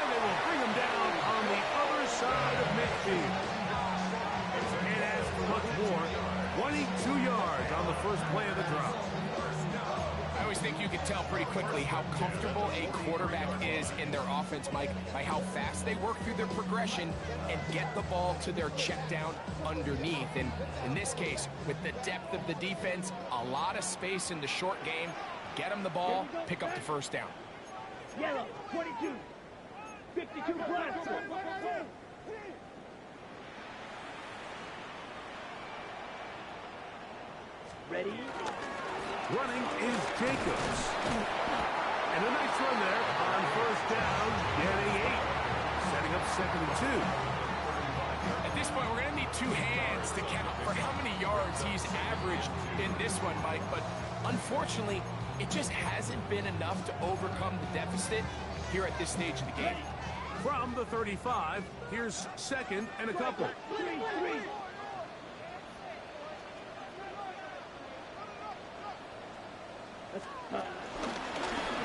[SPEAKER 1] And they will bring him down on the other side of midfield. And as for much more, 22 yards on the first play of the drop.
[SPEAKER 3] I always think you can tell pretty quickly how comfortable a quarterback is in their offense, Mike, by how fast they work through their progression and get the ball to their check down underneath. And in this case, with the depth of the defense, a lot of space in the short game, get them the ball, pick up the first down.
[SPEAKER 2] Yellow, 22. 52 plus. Ready?
[SPEAKER 1] Running is Jacobs. And a nice run there on first down, getting 8. Setting up 2nd and 2.
[SPEAKER 3] At this point, we're going to need 2 hands to count for how many yards he's averaged in this one, Mike. But unfortunately, it just hasn't been enough to overcome the deficit here at this stage of the game.
[SPEAKER 1] From the 35, here's 2nd and a couple.
[SPEAKER 2] 3.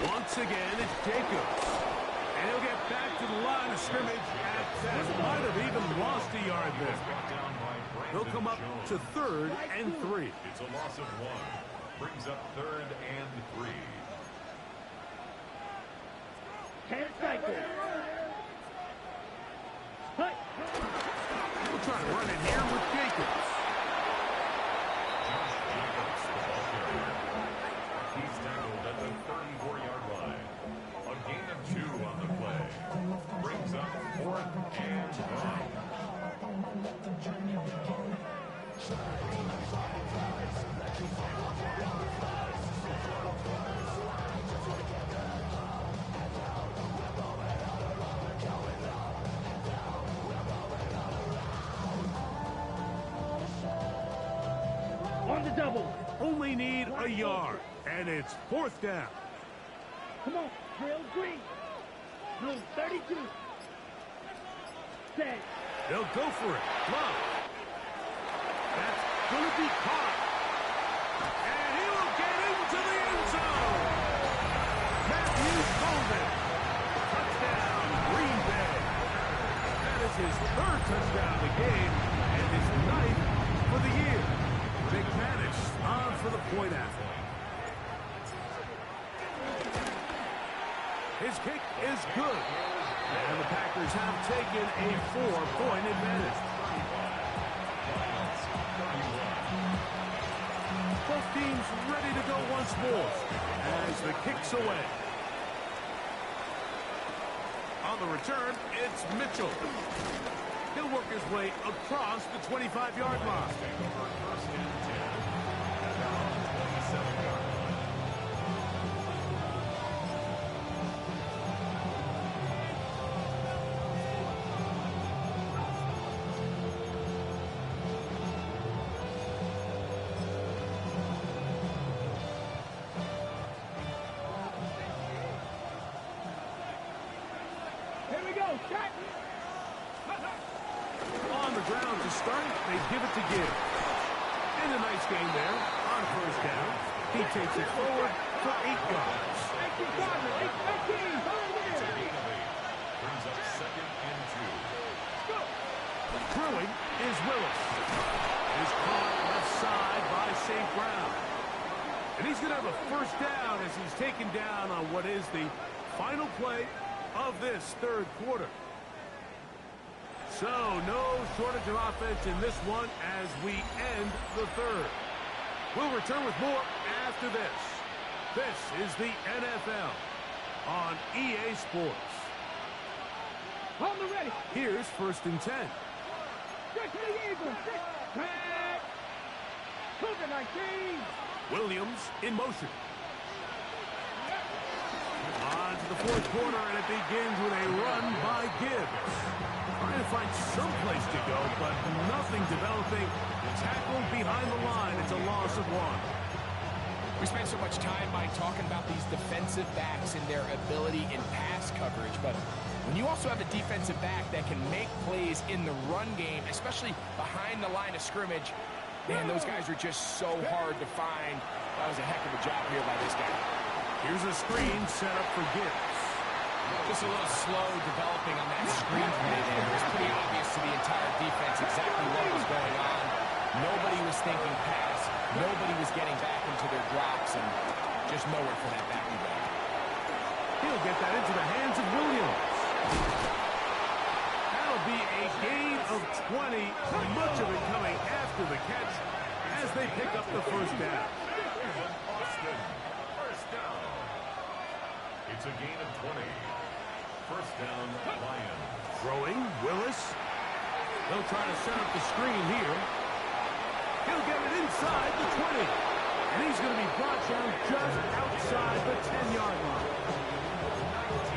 [SPEAKER 1] Once again, it's Jacobs. And he'll get back to the line of scrimmage at that. Might have even lost a yard there. He'll come up to 3rd and 3.
[SPEAKER 4] It's a loss of 1. Brings up 3rd and 3.
[SPEAKER 2] 10 cycles. Hut.
[SPEAKER 1] We'll try to run it here with Jacobs.
[SPEAKER 4] Josh Jacobs, the ball carrier. He's tackled at the 34-yard line. A gain of 2 on the play. Brings up 4th and 1.
[SPEAKER 2] On the double.
[SPEAKER 1] Only need a yard. And it's 4th down.
[SPEAKER 2] Come on, Drill Green. Blue 32. Set.
[SPEAKER 1] They'll go for it. Love. That's going to be caught. And he will get into the end zone. Matthew Golden. Touchdown, Green Bay. That is his 3rd touchdown of the game and his 9th for the year. Big Manish on for the point after. His kick is good. And the Packers have taken a 4-point advantage. Both teams ready to go once more as the kick's away. On the return, it's Mitchell. He'll work his way across the 25-yard line.
[SPEAKER 4] First and 10. At their own 27-yard line.
[SPEAKER 2] Here we go. Shot.
[SPEAKER 1] On the ground to start, they give it to Gibbs. And a nice gain there on first down. He takes it forward for 8 yards.
[SPEAKER 4] Brings up 2nd and 2.
[SPEAKER 1] Throwing is Willis. Is caught left side by St. Brown. And he's going to have a first down as he's taken down on what is the final play of this 3rd quarter. So, no shortage of offense in this one as we end the 3rd. We'll return with more after this. This is the NFL on EA Sports.
[SPEAKER 2] On the ready.
[SPEAKER 1] Here's 1st and 10.
[SPEAKER 2] Stretch to the Eagles. Cougar 19.
[SPEAKER 1] Williams in motion. On to the fourth quarter, and it begins with a run by Gibbs. Trying to find some place to go, but nothing developing. Tackled behind the line. It's a loss of 1.
[SPEAKER 3] We spend so much time, Mike, talking about these defensive backs and their ability in pass coverage, but when you also have a defensive back that can make plays in the run game, especially behind the line of scrimmage, man, those guys are just so hard to find. That was a heck of a job here by this guy.
[SPEAKER 1] Here's a screen set up for Gibbs.
[SPEAKER 3] Just a little slow developing on that screen play there. It was pretty obvious to the entire defense exactly what was going on. Nobody was thinking pass. Nobody was getting back into their drops, and just nowhere for that backing back.
[SPEAKER 1] He'll get that into the hands of Williams. That'll be a gain of 20. Much of it coming after the catch as they pick up the first down.
[SPEAKER 4] Austin, first down. It's a gain of 20. First down, Lions.
[SPEAKER 1] Throwing, Willis. They'll try to set up the screen here. He'll get it inside the 20. And he's going to be brought down just outside the 10-yard line.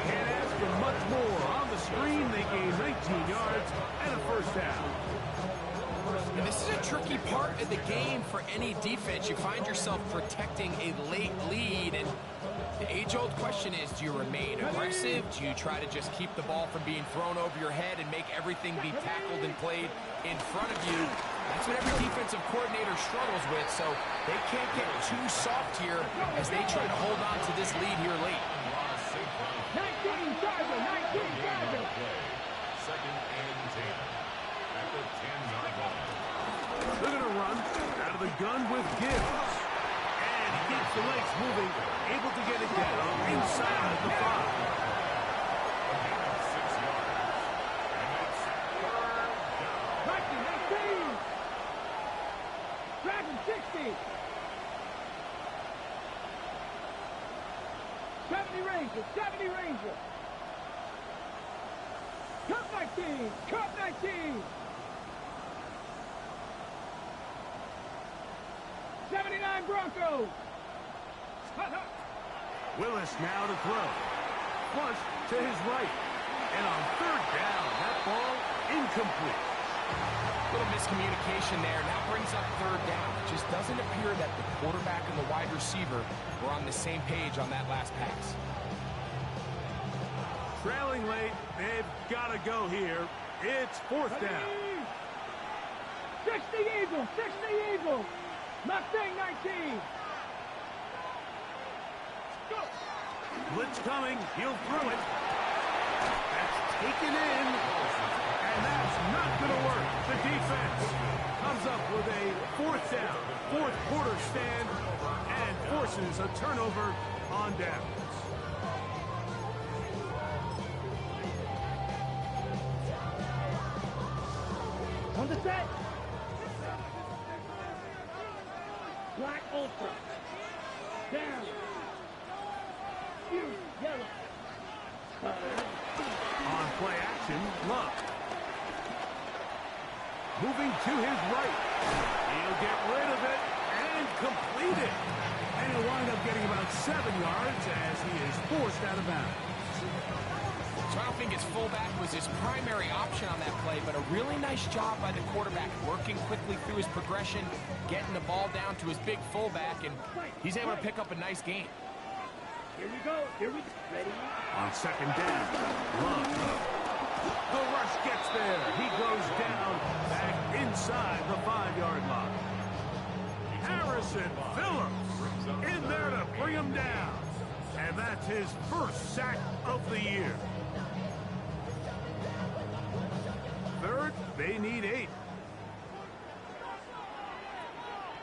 [SPEAKER 1] Can't ask for much more. On the screen, they gain 19 yards and a first down.
[SPEAKER 3] And this is a tricky part of the game for any defense. You find yourself protecting a late lead, and the age-old question is, do you remain aggressive? Do you try to just keep the ball from being thrown over your head and make everything be tackled and played in front of you? That's what every defensive coordinator struggles with, so they can't get too soft here as they try to hold on to this lead here late.
[SPEAKER 2] 19 Charger, 19 Charger.
[SPEAKER 4] Second and 10. At the 10-yard line.
[SPEAKER 1] They're going to run out of the gun with Gibbs. And he keeps the legs moving, able to get it down inside the 5.
[SPEAKER 4] 6 yards. And it's third down.
[SPEAKER 2] 19. Dragon 60. 70 Ranger, 70 Ranger. Cup 19, Cup 19. 79 Broncos.
[SPEAKER 1] Willis now to throw. Flush to his right. And on third down, that ball incomplete.
[SPEAKER 3] Little miscommunication there. Now brings up third down. It just doesn't appear that the quarterback and the wide receiver were on the same page on that last pass.
[SPEAKER 1] Trailing late, they've got to go here. It's fourth down.
[SPEAKER 2] 60 Eagles, 60 Eagles. Mustang 19. Go.
[SPEAKER 1] Blitz coming. He'll throw it. That's taken in. And that's not going to work. The defense comes up with a fourth down, fourth quarter stand, and forces a turnover on downs.
[SPEAKER 2] On the set. Black Ultra. Down. Fuse, yellow.
[SPEAKER 1] On play action, Love. Moving to his right. He'll get rid of it and complete it. And he'll wind up getting about 7 yards as he is forced out of bounds.
[SPEAKER 3] So I don't think his fullback was his primary option on that play, but a really nice job by the quarterback working quickly through his progression, getting the ball down to his big fullback, and he's able to pick up a nice gain.
[SPEAKER 2] Here we go. Here we go. Ready?
[SPEAKER 1] On second down, Love. The rush gets there. He goes down back inside the 5-yard line. Harrison Phillips in there to bring him down. And that's his first sack of the year. Third, they need 8.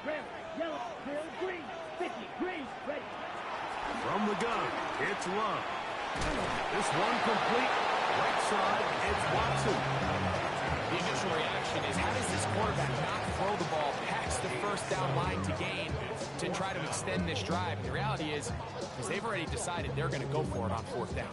[SPEAKER 2] Red, yellow, blue, green. 50, green, ready.
[SPEAKER 1] From the gun, it's Love. This one complete. Right side, it's Watson.
[SPEAKER 3] The initial reaction is, how does this quarterback not throw the ball past the first down line to gain to try to extend this drive? And the reality is, because they've already decided they're going to go for it on fourth down.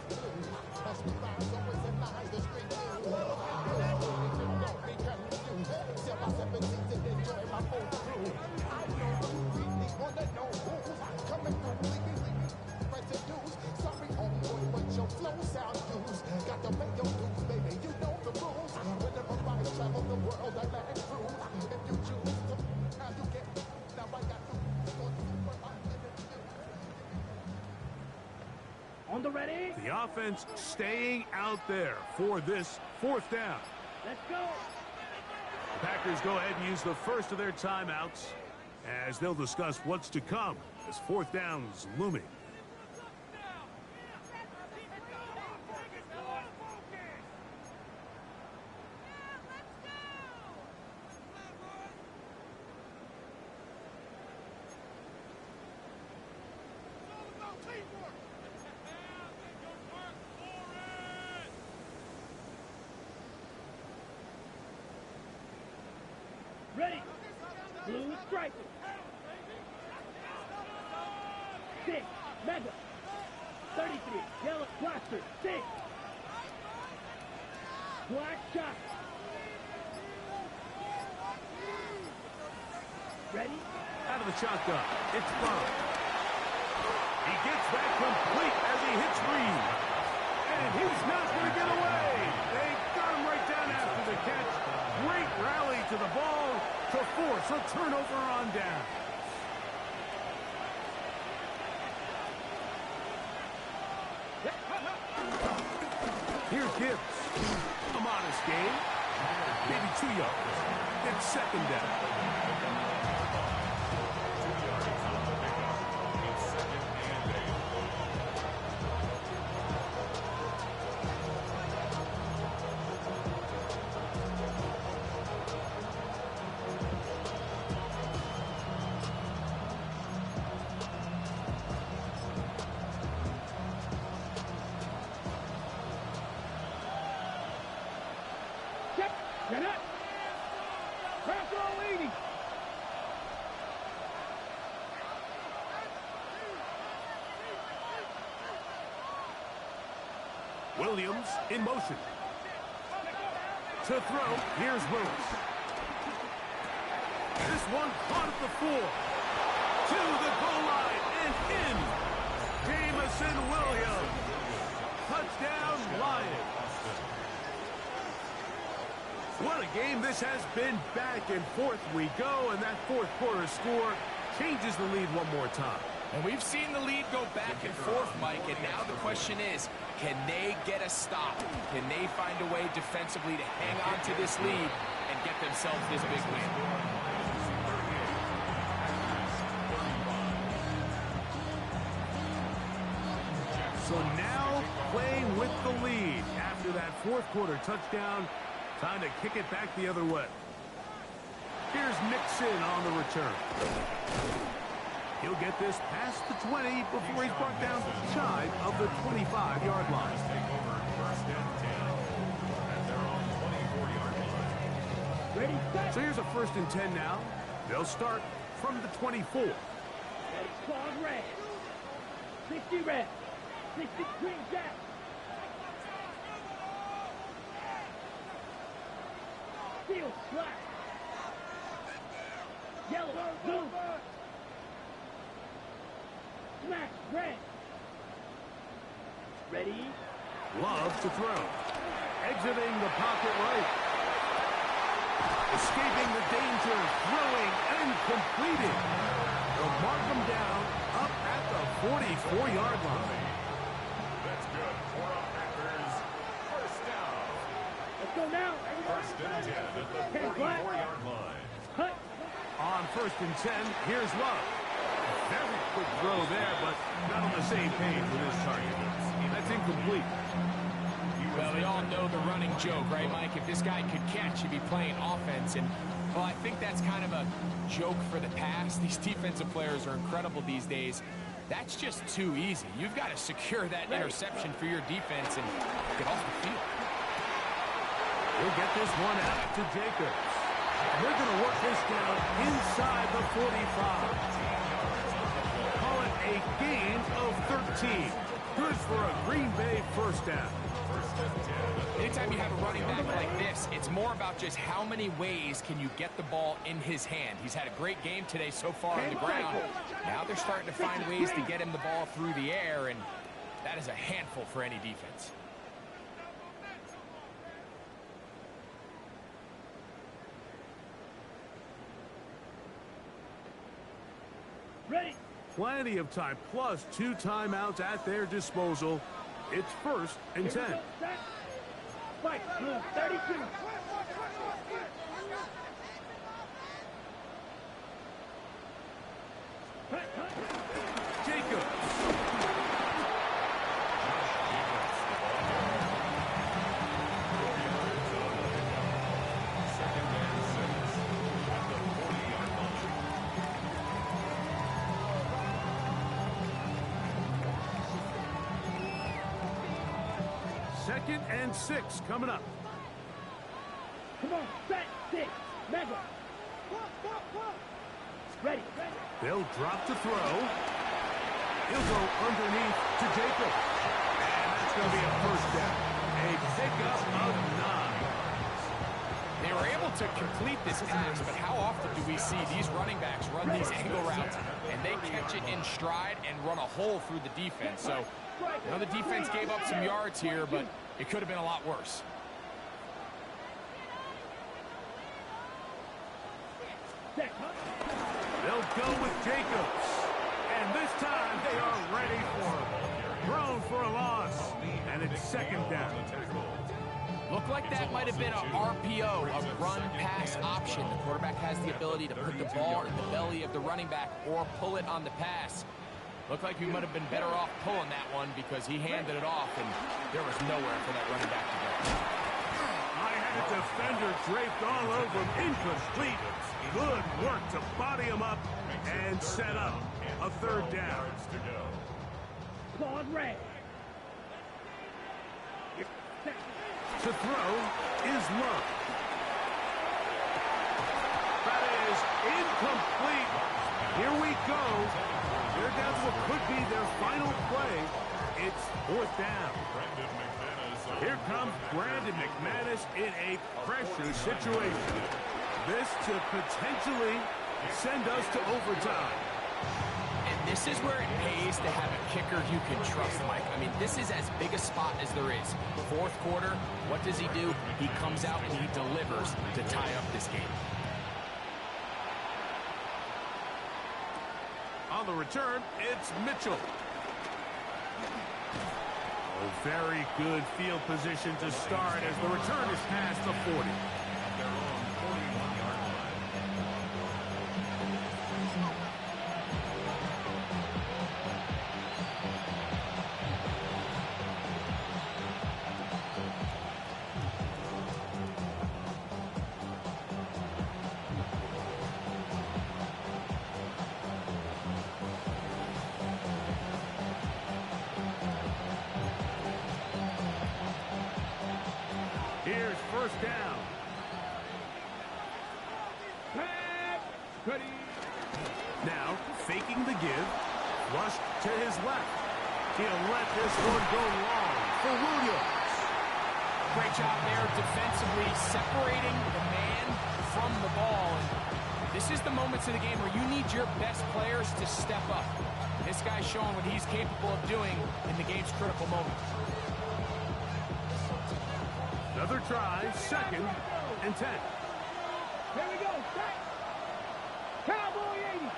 [SPEAKER 2] On the ready.
[SPEAKER 1] The offense staying out there for this fourth down.
[SPEAKER 2] Let's go.
[SPEAKER 1] The Packers go ahead and use the first of their timeouts as they'll discuss what's to come as fourth down is looming.
[SPEAKER 2] Ready. Blue striker. 6. Mega. 33. Yellow blaster. 6. Black shot. Ready.
[SPEAKER 1] Out of the shotgun. It's Bond. He gets that complete as he hits Reed. And he's not going to get away. They got him right down after the catch. Great rally to the ball to force a turnover on down. Here's Gibbs. A modest game. Maybe 2 yards. It's second down.
[SPEAKER 2] Check. Get up. Crack all 80.
[SPEAKER 1] Williams in motion. To throw, here's Lewis. This one caught at the 4. To the goal line and in. Jamison Williams. Touchdown, Lions. What a game this has been. Back and forth we go, and that fourth quarter score changes the lead one more time.
[SPEAKER 3] And we've seen the lead go back and forth, Mike, and now the question is, can they get a stop? Can they find a way defensively to hang on to this lead and get themselves this big win?
[SPEAKER 1] So now playing with the lead after that fourth quarter touchdown. Time to kick it back the other way. Here's Mixon on the return. He'll get this past the 20 before he's brought down shy of the 25-yard line.
[SPEAKER 4] Take over first and 10. And they're on 24-yard line.
[SPEAKER 2] Ready, set.
[SPEAKER 1] So here's a first and 10 now. They'll start from the 24.
[SPEAKER 2] Ready, squad red. 60 red. 60 green jack. Field black. Yellow, blue. Smash red. Ready.
[SPEAKER 1] Love to throw. Exiting the pocket right. Escaping the danger. Throwing and completing. They'll mark him down up at the 44-yard line.
[SPEAKER 4] That's good. For our Packers, first down.
[SPEAKER 2] Let's go now.
[SPEAKER 4] First and 10 at the 44-yard line.
[SPEAKER 2] Cut.
[SPEAKER 1] On first and 10, here's Love. Very quick throw there, but not on the same page with his target. That's incomplete.
[SPEAKER 3] Well, we all know the running joke, right, Mike? If this guy could catch, he'd be playing offense. And, well, I think that's kind of a joke for the past. These defensive players are incredible these days. That's just too easy. You've got to secure that interception for your defense and get off the field.
[SPEAKER 1] He'll get this one out to Jacobs. And they're going to work this down inside the 45. Call it a gain of 13. Good for a Green Bay first down.
[SPEAKER 3] Anytime you have a running back like this, it's more about just how many ways can you get the ball in his hand. He's had a great game today so far on the ground. Now they're starting to find ways to get him the ball through the air, and that is a handful for any defense.
[SPEAKER 1] plenty of time, plus 2 timeouts at their disposal. It's 1st and 10.
[SPEAKER 2] Fight, blue, 32.
[SPEAKER 1] Jacobs. Second and 6 coming up.
[SPEAKER 2] Come on, set, 6, mega. Ready.
[SPEAKER 1] They'll drop to throw. He'll go underneath to Jacobs. And that's going to be a 1st down. A pickup of 9.
[SPEAKER 3] They were able to complete this pass, but how often do we see these running backs run these angle routes and they catch it in stride and run a hole through the defense? So, you know, the defense gave up some yards here, but it could have been a lot worse.
[SPEAKER 1] They'll go with Jacobs. And this time they are ready for him. Thrown for a loss. And it's 2nd down.
[SPEAKER 3] Looked like that might have been a RPO, a run-pass option. The quarterback has the ability to put the ball in the belly of the running back or pull it on the pass. Looked like we might have been better off pulling that one because he handed it off, and there was nowhere for that running back to go.
[SPEAKER 1] I had a defender draped all over him. Incomplete. Good work to body him up and set up a 3rd down.
[SPEAKER 2] Claude Ray.
[SPEAKER 1] To throw is Love. That is incomplete. Here we go. They're down to what could be their final play. It's 4th down. Here comes Brandon McManus in a pressure situation. This to potentially send us to overtime.
[SPEAKER 3] And this is where it pays to have a kicker you can trust, Mike. I mean, this is as big a spot as there is. 4th quarter, what does he do? He comes out and he delivers to tie up this game.
[SPEAKER 1] On the return, it's Mitchell. Oh, very good field position to start as the return is past the 40. Here's 1st down. Now, faking the give. Rush to his left. He'll let this one go long for Williams.
[SPEAKER 3] Great job there defensively, separating the man from the ball. And this is the moments in the game where you need your best players to step up. This guy's showing what he's capable of doing in the game's critical moments.
[SPEAKER 1] Another try, 2nd and 10.
[SPEAKER 2] Here we go, set. Cowboy 80.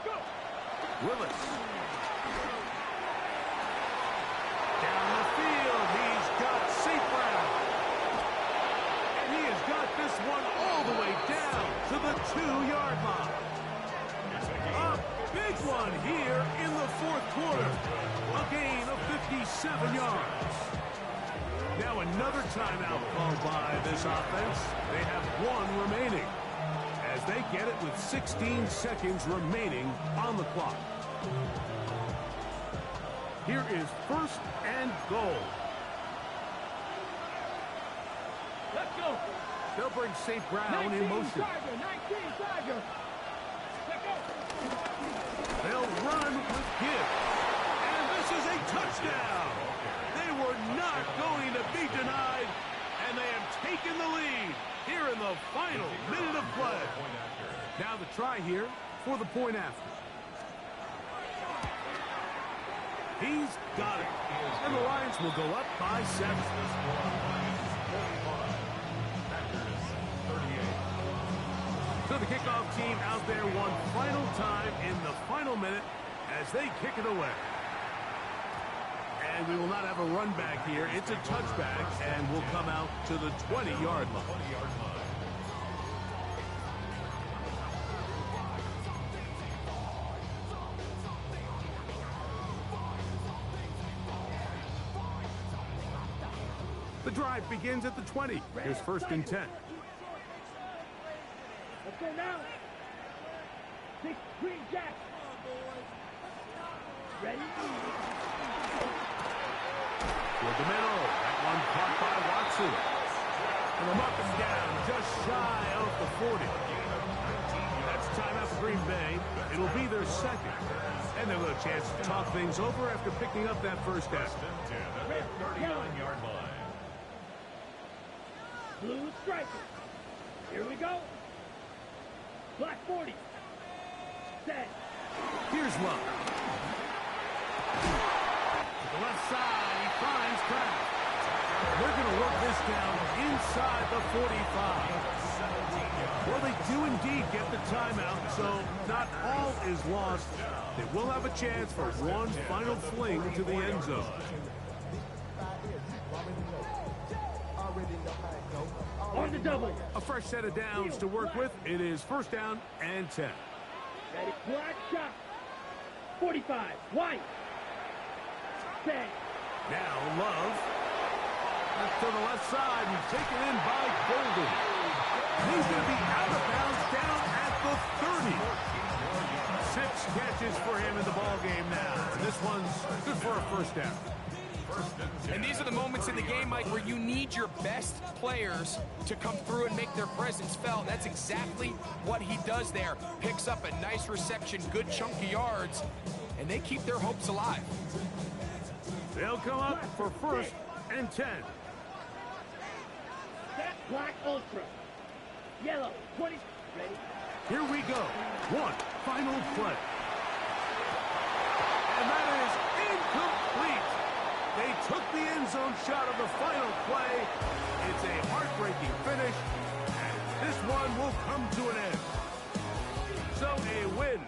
[SPEAKER 2] Go.
[SPEAKER 1] Willis. Down the field, he's got St. Brown. And he has got this one all the way down to the 2-yard line. A big one here in the 4th quarter. A gain of 57 yards. Now another timeout called by this offense. They have 1 remaining as they get it with 16 seconds remaining on the clock. Here is 1st and goal.
[SPEAKER 2] Let's go.
[SPEAKER 1] They'll bring St. Brown in motion.
[SPEAKER 2] 19 Tiger. Let's go.
[SPEAKER 1] They'll run with give. And this is a touchdown. They were not going to be denied, and they have taken the lead here in the final minute of play. Now the try here for the point after. He's got it. And the Lions will go up by 7. So the kickoff team out there one final time in the final minute as they kick it away. And we will not have a run back here. It's a touchback, and we'll come out to the 20-yard line. The drive begins at the 20. Here's 1st and 10.
[SPEAKER 2] Let's go now. 6 green jack. Ready?
[SPEAKER 1] Toward the middle. That one caught by Watson. And they'll mark him down just shy of the 40. That's timeout for Green Bay. It'll be their second. And they'll have a chance to talk things over after picking up that first down.
[SPEAKER 4] 39-yard line.
[SPEAKER 2] Blue striker. Here we go. Black 40. Set.
[SPEAKER 1] Here's Love. To the left side, he finds Kraft. They're going to work this down inside the 45. Well, they do indeed get the timeout, so not all is lost. They will have a chance for one final fling to the end zone.
[SPEAKER 2] On the double.
[SPEAKER 1] A fresh set of downs to work with. It is 1st down and 10.
[SPEAKER 2] Ready. Black shot. 45. White. Set.
[SPEAKER 1] Now Love. To the left side and taken in by Golden. He's going to be out of bounds down at the 30. 6 catches for him in the ball game now. This one's good for a 1st down.
[SPEAKER 3] And these are the moments in the game, Mike, where you need your best players to come through and make their presence felt. That's exactly what he does there. Picks up a nice reception, good chunk of yards, and they keep their hopes alive.
[SPEAKER 1] They'll come up for 1st and 10.
[SPEAKER 2] Set. Black ultra. Yellow. 20. Ready.
[SPEAKER 1] Here we go. One final play. And that is incomplete. They took the end zone shot of the final play. It's a heartbreaking finish, and this one will come to an end. So a win